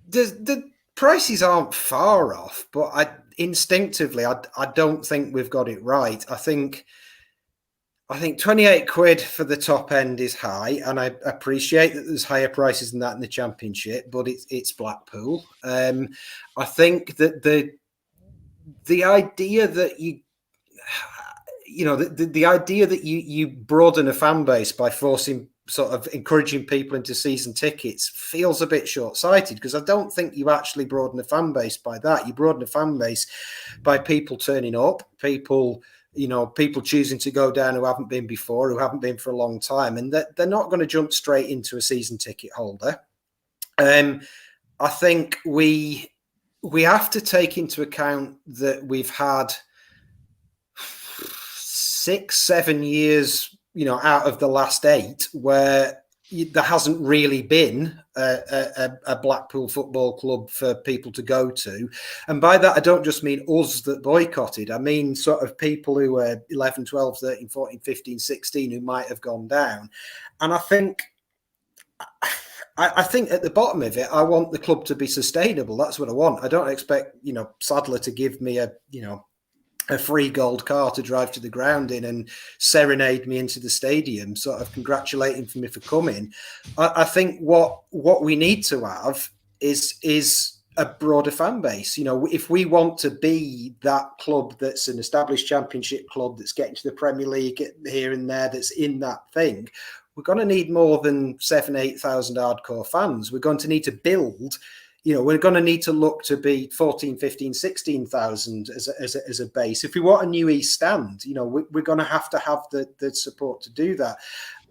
the prices aren't far off, but instinctively I don't think we've got it right. I think 28 quid for the top end is high, and I appreciate that there's higher prices than that in the Championship, but it's Blackpool. I think that the idea that the idea that you broaden a fan base by sort of encouraging people into season tickets feels a bit short-sighted, because I don't think you actually broaden a fan base by that. You broaden a fan base by people turning up, people choosing to go down who haven't been before, who haven't been for a long time, and they're not going to jump straight into a season ticket holder. I think we have to take into account that we've had 6-7 years, out of the last 8 where there hasn't really been a Blackpool Football Club for people to go to. And by that, I don't just mean us that boycotted. I mean sort of people who were 11, 12, 13, 14, 15, 16 who might have gone down. And I think at the bottom of it, I want the club to be sustainable. That's what I want. I don't expect, Sadler to give me a free gold car to drive to the ground in and serenade me into the stadium, sort of congratulating me for coming. I think what we need to have is a broader fan base. If we want to be that club that's an established Championship club that's getting to the Premier League here and there, that's in that thing, we're going to need more than 7,000-8,000 hardcore fans. We're going to need to build. We're going to need to look to be 14, 15, 16,000 as a base. If we want a new East Stand, we're going to have the support to do that.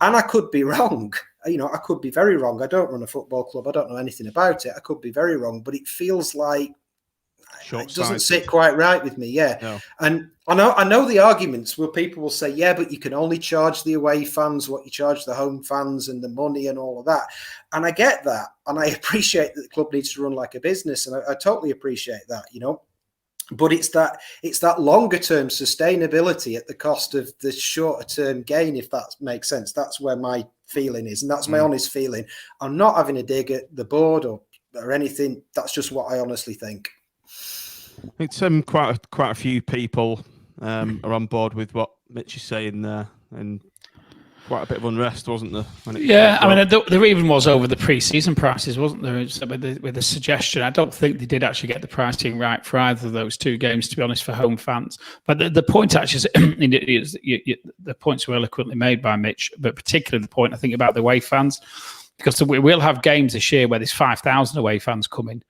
And I could be wrong. I could be very wrong. I don't run a football club. I don't know anything about it. I could be very wrong, but it feels like it doesn't sit quite right with me. Yeah. No. And I know the arguments where people will say, yeah, but you can only charge the away fans what you charge the home fans and the money and all of that. And I get that. And I appreciate that the club needs to run like a business. And I totally appreciate that, but it's that longer term sustainability at the cost of the shorter term gain, if that makes sense. That's where my feeling is. And that's my honest feeling. I'm not having a dig at the board or anything. That's just what I honestly think. It's quite a few people are on board with what Mitch is saying there, and quite a bit of unrest, wasn't there? There even was over the pre-season prices, wasn't there? With the suggestion, I don't think they did actually get the pricing right for either of those 2 games, to be honest, for home fans. But the point actually is the points were eloquently made by Mitch, but particularly the point I think about the away fans, because we'll have games this year where there's 5,000 away fans coming,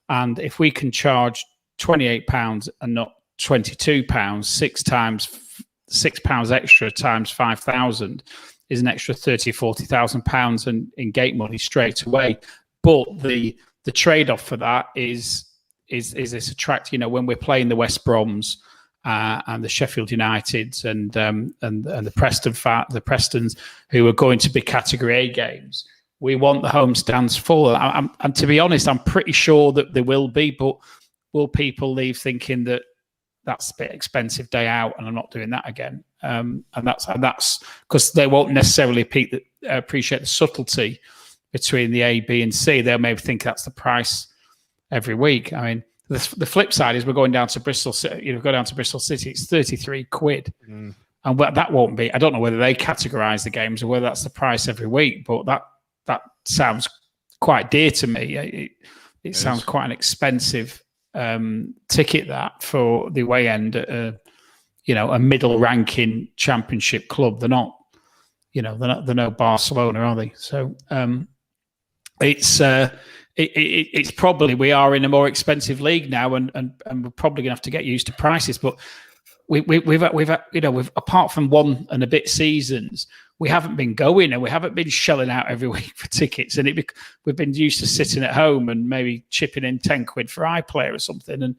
and if we can charge £28 and not £22, £6 extra times 5,000 is an extra £30,000-40,000 in gate money straight away. But the trade-off for that is this attract. When we're playing the West Broms and the Sheffield Uniteds and the Prestons who are going to be Category A games, we want the home stands full. And to be honest, I'm pretty sure that there will be, but will people leave thinking that that's a bit expensive day out and I'm not doing that again? And that's because they won't necessarily appreciate the subtlety between the A, B, and C. They'll maybe think that's the price every week. I mean, the flip side is we're going down to Bristol City. Go down to Bristol City, it's 33 quid. And that won't be. I don't know whether they categorise the games or whether that's the price every week, but that sounds quite dear to me. It sounds quite an expensive ticket that for the away end at a middle ranking Championship club. They're not they're no Barcelona, are they? So it's probably, we are in a more expensive league now, and we're probably gonna have to get used to prices. But we've apart from 1 and a bit seasons, we haven't been going and we haven't been shelling out every week for tickets, and we've been used to sitting at home and maybe chipping in 10 quid for iPlayer or something, and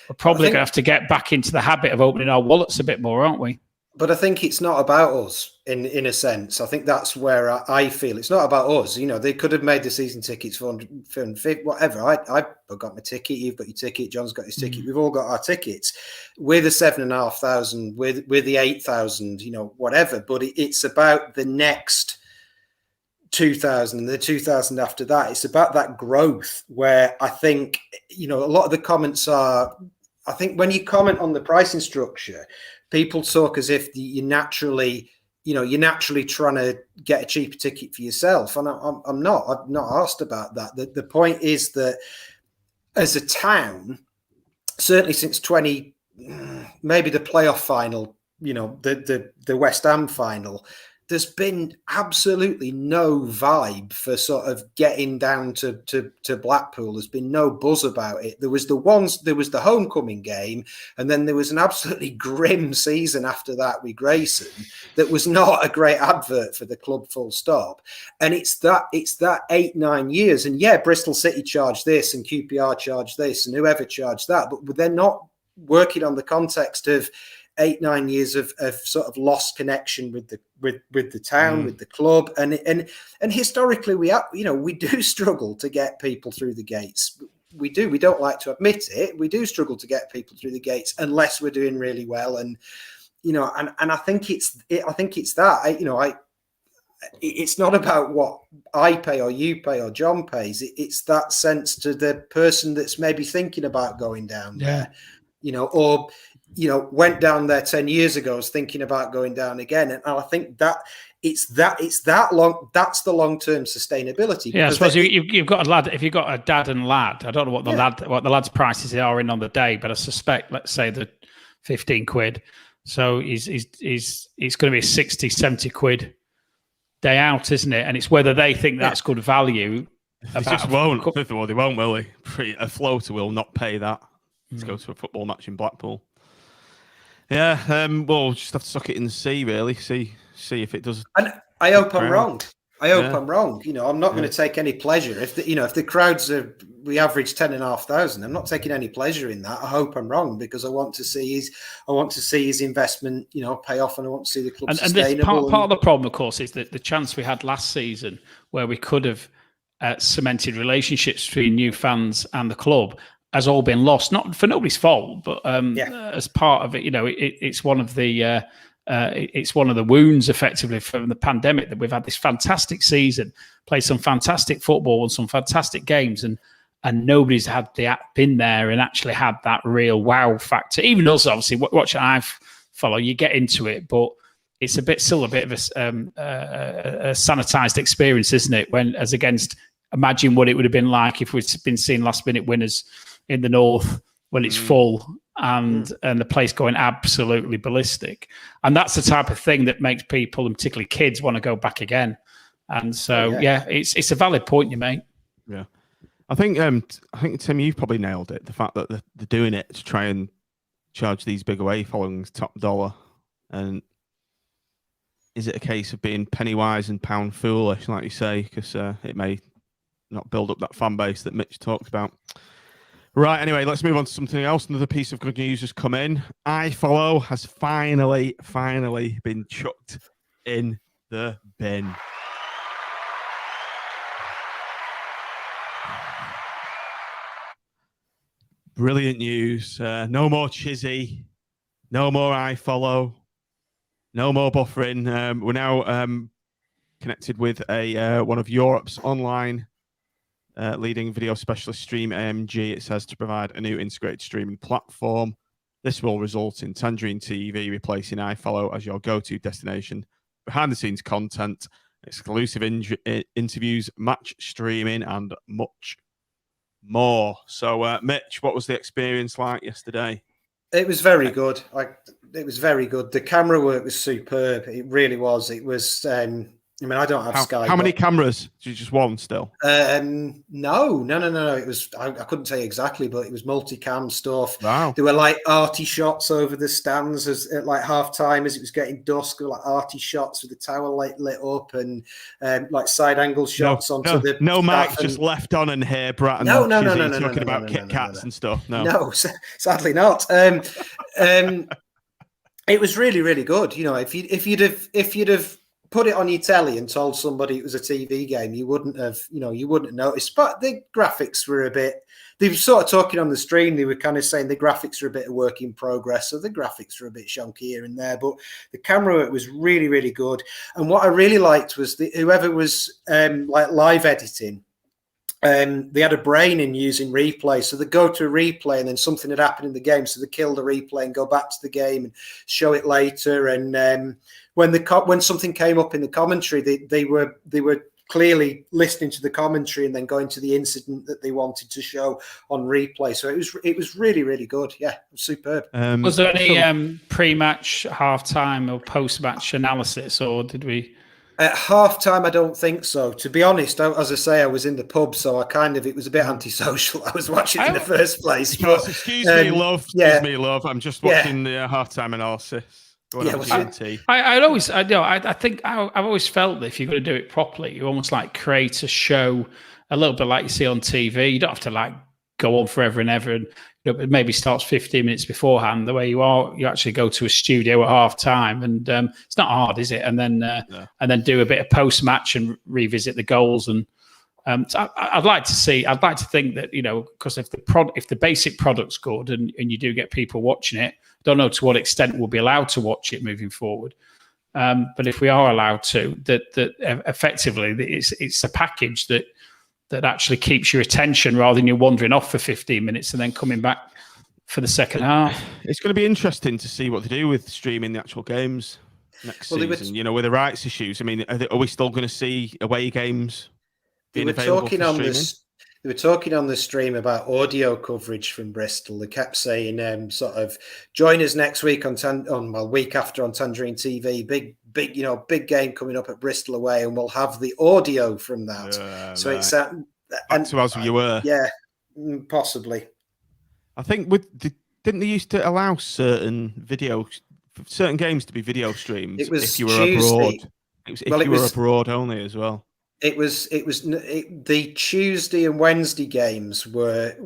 we're probably going to have to get back into the habit of opening our wallets a bit more, aren't we? But I think it's not about us in a sense. I think that's where I feel it's not about us. You know, they could have made the season tickets for 150, whatever. I've got my ticket. You've got your ticket. John's got his ticket. We've all got our tickets. We're the 7,500. We're the 8,000. You know, whatever. But it's about the next 2,000 and the 2,000 after that. It's about that growth where I think, you know, a lot of the comments are. I think when you comment on the pricing structure, people talk as if you're naturally trying to get a cheaper ticket for yourself. And I'm not asked about that. The point is that as a town, certainly since maybe the playoff final, you know, the West Ham final, there's been absolutely no vibe for sort of getting down to Blackpool. There's been no buzz about it. There was the homecoming game, and then there was an absolutely grim season after that with Grayson that was not a great advert for the club, full stop. And it's that 8-9 years. And yeah, Bristol City charged this and QPR charged this and whoever charged that, but they're not working on the context of 8-9 years of sort of lost connection with the town, with the club, and historically we do struggle to get people through the gates. We don't like to admit it. We do struggle to get people through the gates unless we're doing really well. And you know, and I think it's that it's not about what I pay or you pay or John pays. It's that sense to the person that's maybe thinking about going down there, you know, or went down there 10 years ago, was thinking about going down again. And I think that it's that long. That's the long-term sustainability. Yeah, I suppose you've got a lad. If you've got a dad and lad, I don't know what the lad's prices are in on the day, but I suspect, let's say, the 15 quid. So he's going to be 60, 70 quid day out, isn't it? And it's whether they think that's good value. They just won't. They won't, will they? A floater will not pay that to go to a football match in Blackpool. Yeah, we'll just have to suck it in and see, really. See if it does. And I hope I'm wrong. I'm wrong. You know, I'm not going to take any pleasure if the crowds we average 10,500. I'm not taking any pleasure in that. I hope I'm wrong because I want to see his investment, you know, pay off, and I want to see the club sustainable. And this part of the problem, of course, is that the chance we had last season where we could have cemented relationships between new fans and the club has all been lost, not for nobody's fault, but as part of it, you know, it's one of the wounds effectively from the pandemic that we've had this fantastic season, played some fantastic football and some fantastic games, and nobody's been there and actually had that real wow factor. Even us, obviously, watching I follow, you get into it, but it's still a bit of a sanitized experience, isn't it? When as against, imagine what it would have been like if we'd been seeing last minute winners in the north when it's full and the place going absolutely ballistic. And that's the type of thing that makes people, and particularly kids, want to go back again. And so, it's a valid point you make. Yeah. I think Tim, you've probably nailed it. The fact that they're doing it to try and charge these big away followings top dollar. And is it a case of being penny wise and pound foolish, like you say, because it may not build up that fan base that Mitch talked about. Right, anyway, let's move on to something else. Another piece of good news has come in. iFollow has finally been chucked in the bin. Brilliant news. No more Chizzy. No more iFollow. No more buffering. We're now connected with one of Europe's online leading video specialist, Stream AMG. It says to provide a new integrated streaming platform. This will result in Tangerine TV replacing iFollow as your go-to destination. Behind-the-scenes content, exclusive interviews, match streaming, and much more. So, Mitch, what was the experience like yesterday? It was very good. It was very good. The camera work was superb. It really was. It was. I mean, I don't have Sky. How many cameras? Did you just one still? No. It was. I couldn't tell you exactly, but it was multicam stuff. Wow. There were like arty shots over the stands at like half time as it was getting dusk. There were like arty shots with the tower light lit up and like side angle shots onto the. No, Mike just left on in here, Brett. And no, talking about Kit Kats and stuff. No, sadly not. It was really, really good. You know, if you'd have put it on your telly and told somebody it was a TV game, you wouldn't have noticed. But the graphics were a bit. They were sort of talking on the stream. They were kind of saying the graphics are a bit of work in progress, so the graphics are a bit shonky here and there. But the camera work was really, really good. And what I really liked was whoever was like live editing. They had a brain in using replay, so they go to a replay and then something had happened in the game, so they kill the replay and go back to the game and show it later. And when something came up in the commentary, they were clearly listening to the commentary and then going to the incident that they wanted to show on replay. So it was really, really good. Yeah, it was superb. Was there any pre-match, half-time, or post-match analysis, or did we? At half-time, I don't think so. To be honest, as I say, I was in the pub, so it was a bit antisocial. I was watching in the first place. But, excuse me, love. Excuse me, love. I'm just watching the half-time analysis. I think I've always felt that if you're going to do it properly, you almost like create a show a little bit like you see on TV. You don't have to like go on forever and ever, and it maybe starts 15 minutes beforehand. The way you actually go to a studio at half time, and it's not hard, is it? And then do a bit of post match and revisit the goals. And so I'd like to think that, because if the basic product's good and you do get people watching it, don't know to what extent we'll be allowed to watch it moving forward. But if we are allowed to, that effectively it's a package that actually keeps your attention rather than you wandering off for 15 minutes and then coming back for the second half. It's going to be interesting to see what they do with streaming the actual games next season. With the rights issues. I mean, are we still going to see away games being available for streaming? They were talking on the stream about audio coverage from Bristol. They kept saying, sort of, join us next week week after on Tangerine TV. Big game coming up at Bristol away, and we'll have the audio from that. So it's back to as you were. Yeah, possibly. I think didn't they used to allow certain games to be video streamed if you were abroad? It was if you were abroad only as well. It was the Tuesday and Wednesday games were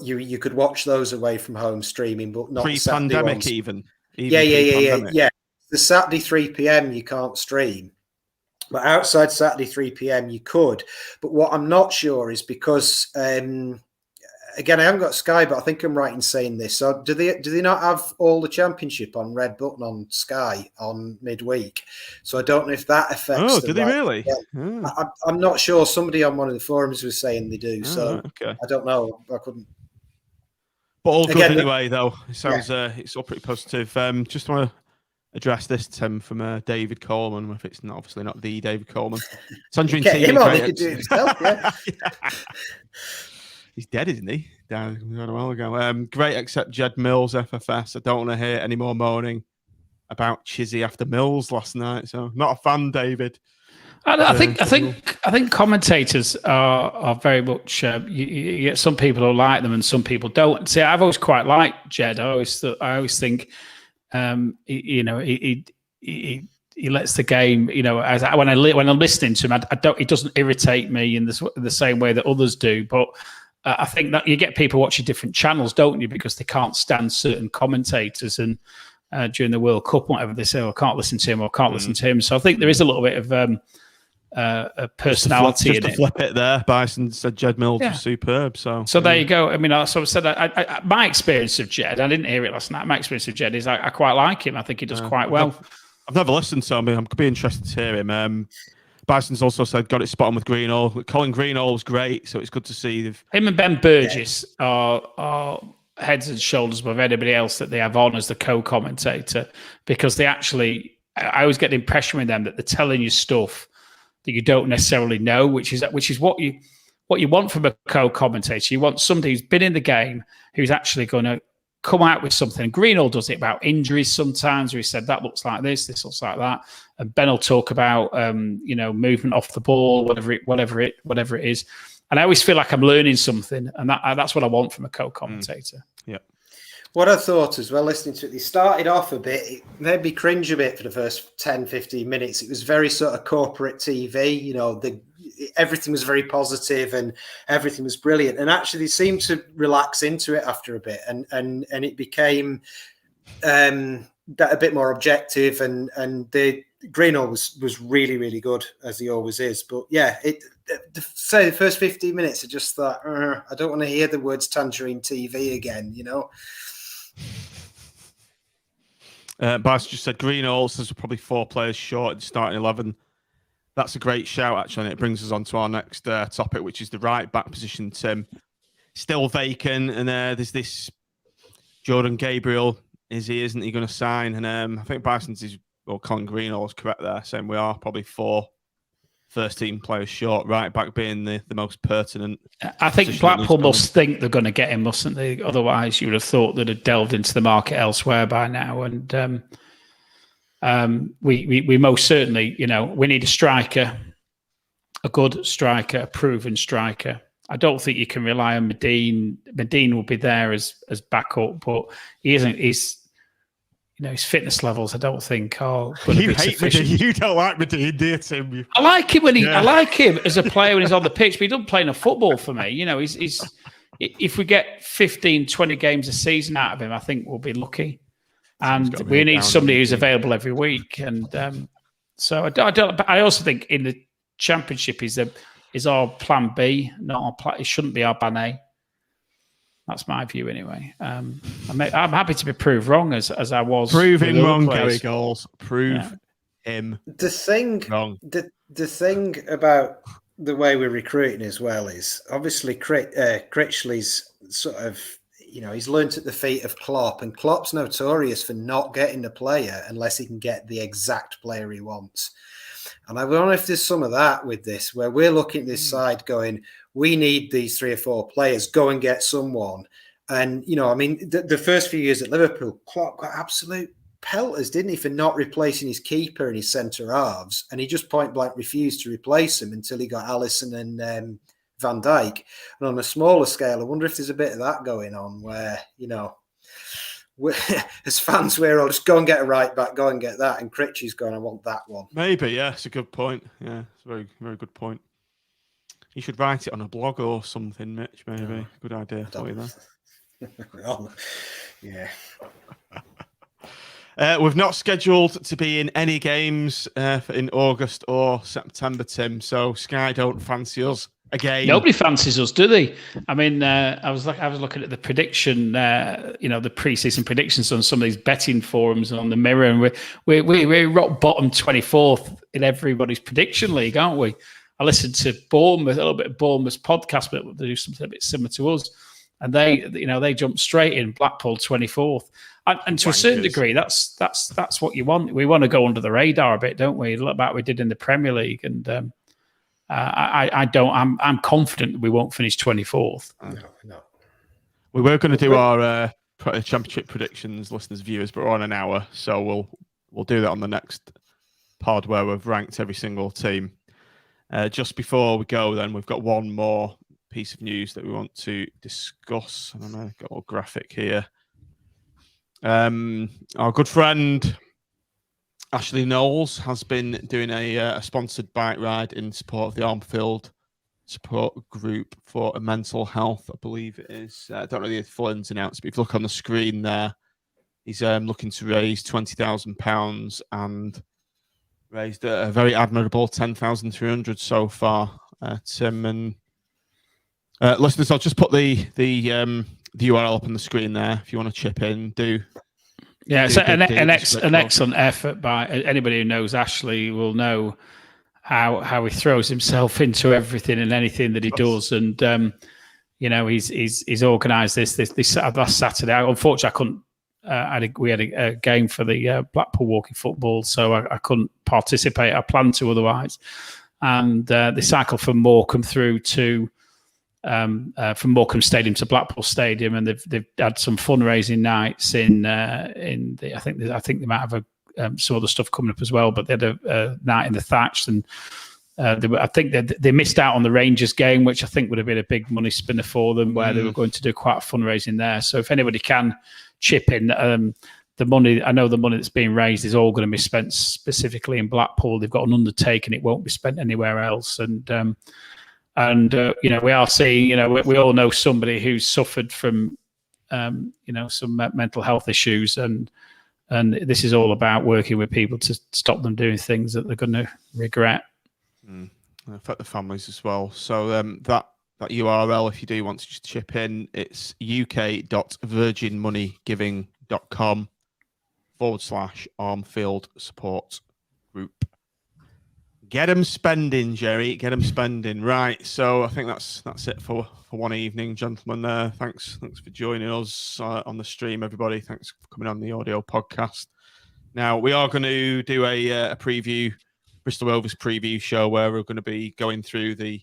you could watch those away from home streaming, but not pre-pandemic even. Yeah. The Saturday 3 p.m. you can't stream, but outside Saturday 3 p.m. you could. But what I'm not sure is because again, I haven't got Sky, but I think I'm right in saying this. So do they not have all the Championship on Red Button on Sky on midweek? So I don't know if that affects. Oh, do they really? I'm not sure. Somebody on one of the forums was saying they do. So okay. I don't know. I couldn't. But all good anyway, though. It sounds it's all pretty positive. Just want to address this, Tim, from David Coleman. If it's obviously not the David Coleman. Tangerine TV. Him on, he could do it himself. Yeah. He's dead, isn't he? Down a while ago. Great, except Jed Mills, FFS. I don't want to hear any more moaning about Chizzy after Mills last night. So, not a fan, David. I think commentators are very much. You get some people who like them and some people don't. See, I've always quite liked Jed. I always think, he lets the game. When I'm listening to him, it doesn't irritate me in the same way that others do, but. I think that you get people watching different channels, don't you? Because they can't stand certain commentators, and during the World Cup, whatever they say, I can't listen to him or can't listen to him. So I think there is a little bit of a personality just in it. Flip it there. Bison said Jed Mills was superb. So there you go. I mean, I sort of said my experience of Jed. I didn't hear it last night. My experience of Jed is I quite like him. I think he does quite well. I've never listened, so I could be interested to hear him. Bison's also said got it spot on with Greenall. Colin Greenall's great, so it's good to see him and Ben Burgess are heads and shoulders above anybody else that they have on as the co-commentator, because they actually, I always get the impression with them that they're telling you stuff that you don't necessarily know, which is what you want from a co-commentator. You want somebody who's been in the game, who's actually going to come out with something. Greenall does it about injuries sometimes, where he said that looks like this looks like that, and Ben will talk about movement off the ball, whatever it is. And I always feel like I'm learning something, and that's what I want from a co-commentator. Yeah. What I thought as well, listening to it, they started off a bit, it made me cringe a bit for the first 10, 15 minutes. It was very sort of corporate TV, everything was very positive and everything was brilliant. And actually they seemed to relax into it after a bit. And it became, that a bit more objective, and the Greenall was really, really good, as he always is. But yeah, say the first 15 minutes, I just thought, I don't want to hear the words Tangerine TV again, you know. Bas just said Greenall says we're probably 4 players short in starting 11. That's a great shout, actually, and it brings us on to our next topic, which is the right back position, Tim. Still vacant, and there's this Jordan Gabriel. Isn't he going to sign? And I think Bison's Colin Greenall is correct there, saying we are probably 4 first-team players short, right back being the most pertinent. I think Blackpool must think they're going to get him, mustn't they? Otherwise, you would have thought they'd have delved into the market elsewhere by now. And we most certainly, we need a striker, a good striker, a proven striker. I don't think you can rely on Medine. Medine will be there as backup, but he isn't. His fitness levels, I don't think are going to be sufficient. Medine. You don't like Medine, do you, Tim? I like him I like him as a player when he's on the pitch, but he doesn't play enough football for me. He's if we get 15, 20 games a season out of him, I think we'll be lucky. And we need somebody who's available every week. And so I don't. I also think in the Championship is our plan B, not our plan. It shouldn't be our plan A. That's my view, anyway. I'm happy to be proved wrong, as I was. Prove him wrong, Gary Goals. Prove him wrong. The thing about the way we're recruiting as well is obviously Critchley's sort of, he's learnt at the feet of Klopp, and Klopp's notorious for not getting the player unless he can get the exact player he wants. And I wonder if there's some of that with this, where we're looking at this side going, we need these 3 or 4 players, go and get someone. And, the first few years at Liverpool, Klopp got absolute pelters, didn't he, for not replacing his keeper and his centre halves. And he just point blank refused to replace him until he got Alisson and Van Dijk. And on a smaller scale, I wonder if there's a bit of that going on where, as fans, we're all just go and get a right back, go and get that, and Critchley's going, I want that one. Maybe, yeah, it's a good point. Yeah, it's a very, very good point. You should write it on a blog or something, Mitch. Maybe good idea for you there. Yeah. We've not scheduled to be in any games in August or September, Tim. So Sky don't fancy us again. Nobody fancies us, do they? I mean, I was looking at the prediction, the pre-season predictions on some of these betting forums on the Mirror, and we're rock bottom 24th in everybody's prediction league, aren't we? I listened to Bournemouth, a little bit of Bournemouth's podcast, but they do something a bit similar to us, and they jumped straight in. Blackpool 24th, and to a certain degree, that's what you want. We want to go under the radar a bit, don't we? Look back, we did in the Premier League, and I'm confident that we won't finish 24th. No. We were going to do our Championship predictions, listeners, viewers, but we're on an hour, so we'll do that on the next pod where we've ranked every single team. Just before we go, then, we've got one more piece of news that we want to discuss. And I've got a graphic here. Our good friend Ashley Knowles has been doing a sponsored bike ride in support of the Armfield support group for mental health, I believe it is. I don't know the full ins and outs, but if you look on the screen there, he's looking to raise £20,000 and raised a very admirable 10,300 so far, Tim. And listeners, I'll just put the URL up on the screen there if you want to chip in. Yeah, it's an excellent effort by anybody who knows Ashley will know how he throws himself into everything and anything that he does. And he's organised this last Saturday. Unfortunately, I couldn't. We had a game for the Blackpool Walking Football, so I couldn't participate. I planned to otherwise. And they cycled from Morecambe through to from Morecambe Stadium to Blackpool Stadium, and they've had some fundraising nights I think they might have some other stuff coming up as well. But they had a night in the Thatched, and I think they missed out on the Rangers game, which I think would have been a big money spinner for them, where they were going to do quite a fundraising there. So if anybody can chip in, the money that's being raised is all going to be spent specifically in Blackpool. They've got an undertaking; it won't be spent anywhere else. And we are seeing, we all know somebody who's suffered from, some mental health issues, and And this is all about working with people to stop them doing things that they're going to regret. Affect the families as well. So that URL, if you do want to just chip in, it's uk.virginmoneygiving.com/Armfield Support Group. Get them spending, Jerry. Get them spending. Right. So I think that's it for one evening, gentlemen. Thanks for joining us on the stream, everybody. Thanks for coming on the audio podcast. Now we are going to do a preview, Bristol Rovers preview show, where we're going to be going through the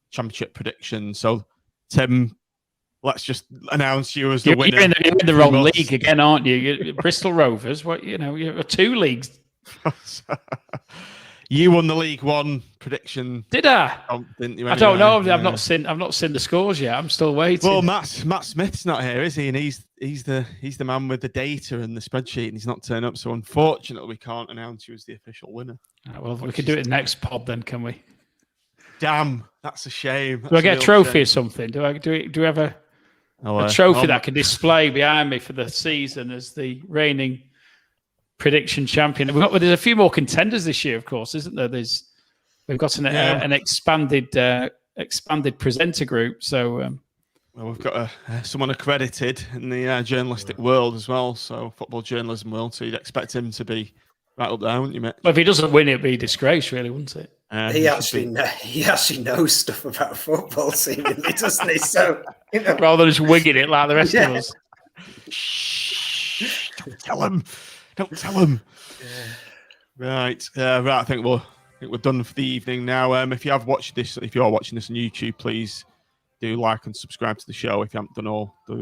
championship predictions. So, Tim, let's just announce you as the winner. You're in the wrong league again, aren't you? Bristol Rovers. What you're 2 leagues. You won the League One prediction. Did I? Didn't you? I don't know. I've not seen the scores yet. I'm still waiting. Well, Matt Smith's not here, is he? And he's the man with the data and the spreadsheet, and he's not turned up. So unfortunately, we can't announce you as the official winner. Well, we could do it next pod then, can we? Damn, that's a shame. Do I get a trophy or something? Do we have a trophy that I can display behind me for the season as the reigning prediction champion? There's a few more contenders this year, of course, isn't there? We've got an expanded presenter group. So well, we've got someone accredited in the journalistic world as well, so football journalism world. So you'd expect him to be right up there, wouldn't you, Mitch? Well, if he doesn't win, it'd be a disgrace, really, wouldn't it? He actually knows stuff about football, seemingly, doesn't he? So rather than just winging it like the rest of us. Shh! Don't tell him. Right. I think we're done for the evening now. If you are watching this on YouTube, please do like and subscribe to the show if you haven't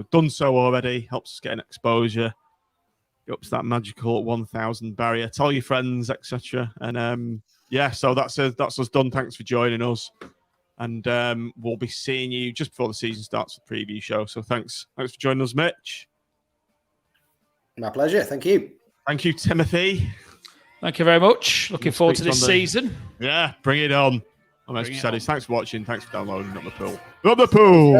done so already. Helps us get an exposure. Get up to that magical 1,000 barrier. Tell your friends, etc. And so that's us done. Thanks for joining us, and we'll be seeing you just before the season starts for the preview show. So thanks for joining us, Mitch. My pleasure. Thank you. Thank you, Timothy. Thank you very much. Looking forward to this season. Yeah, bring it on. Thanks for watching. Thanks for downloading. Up the pool.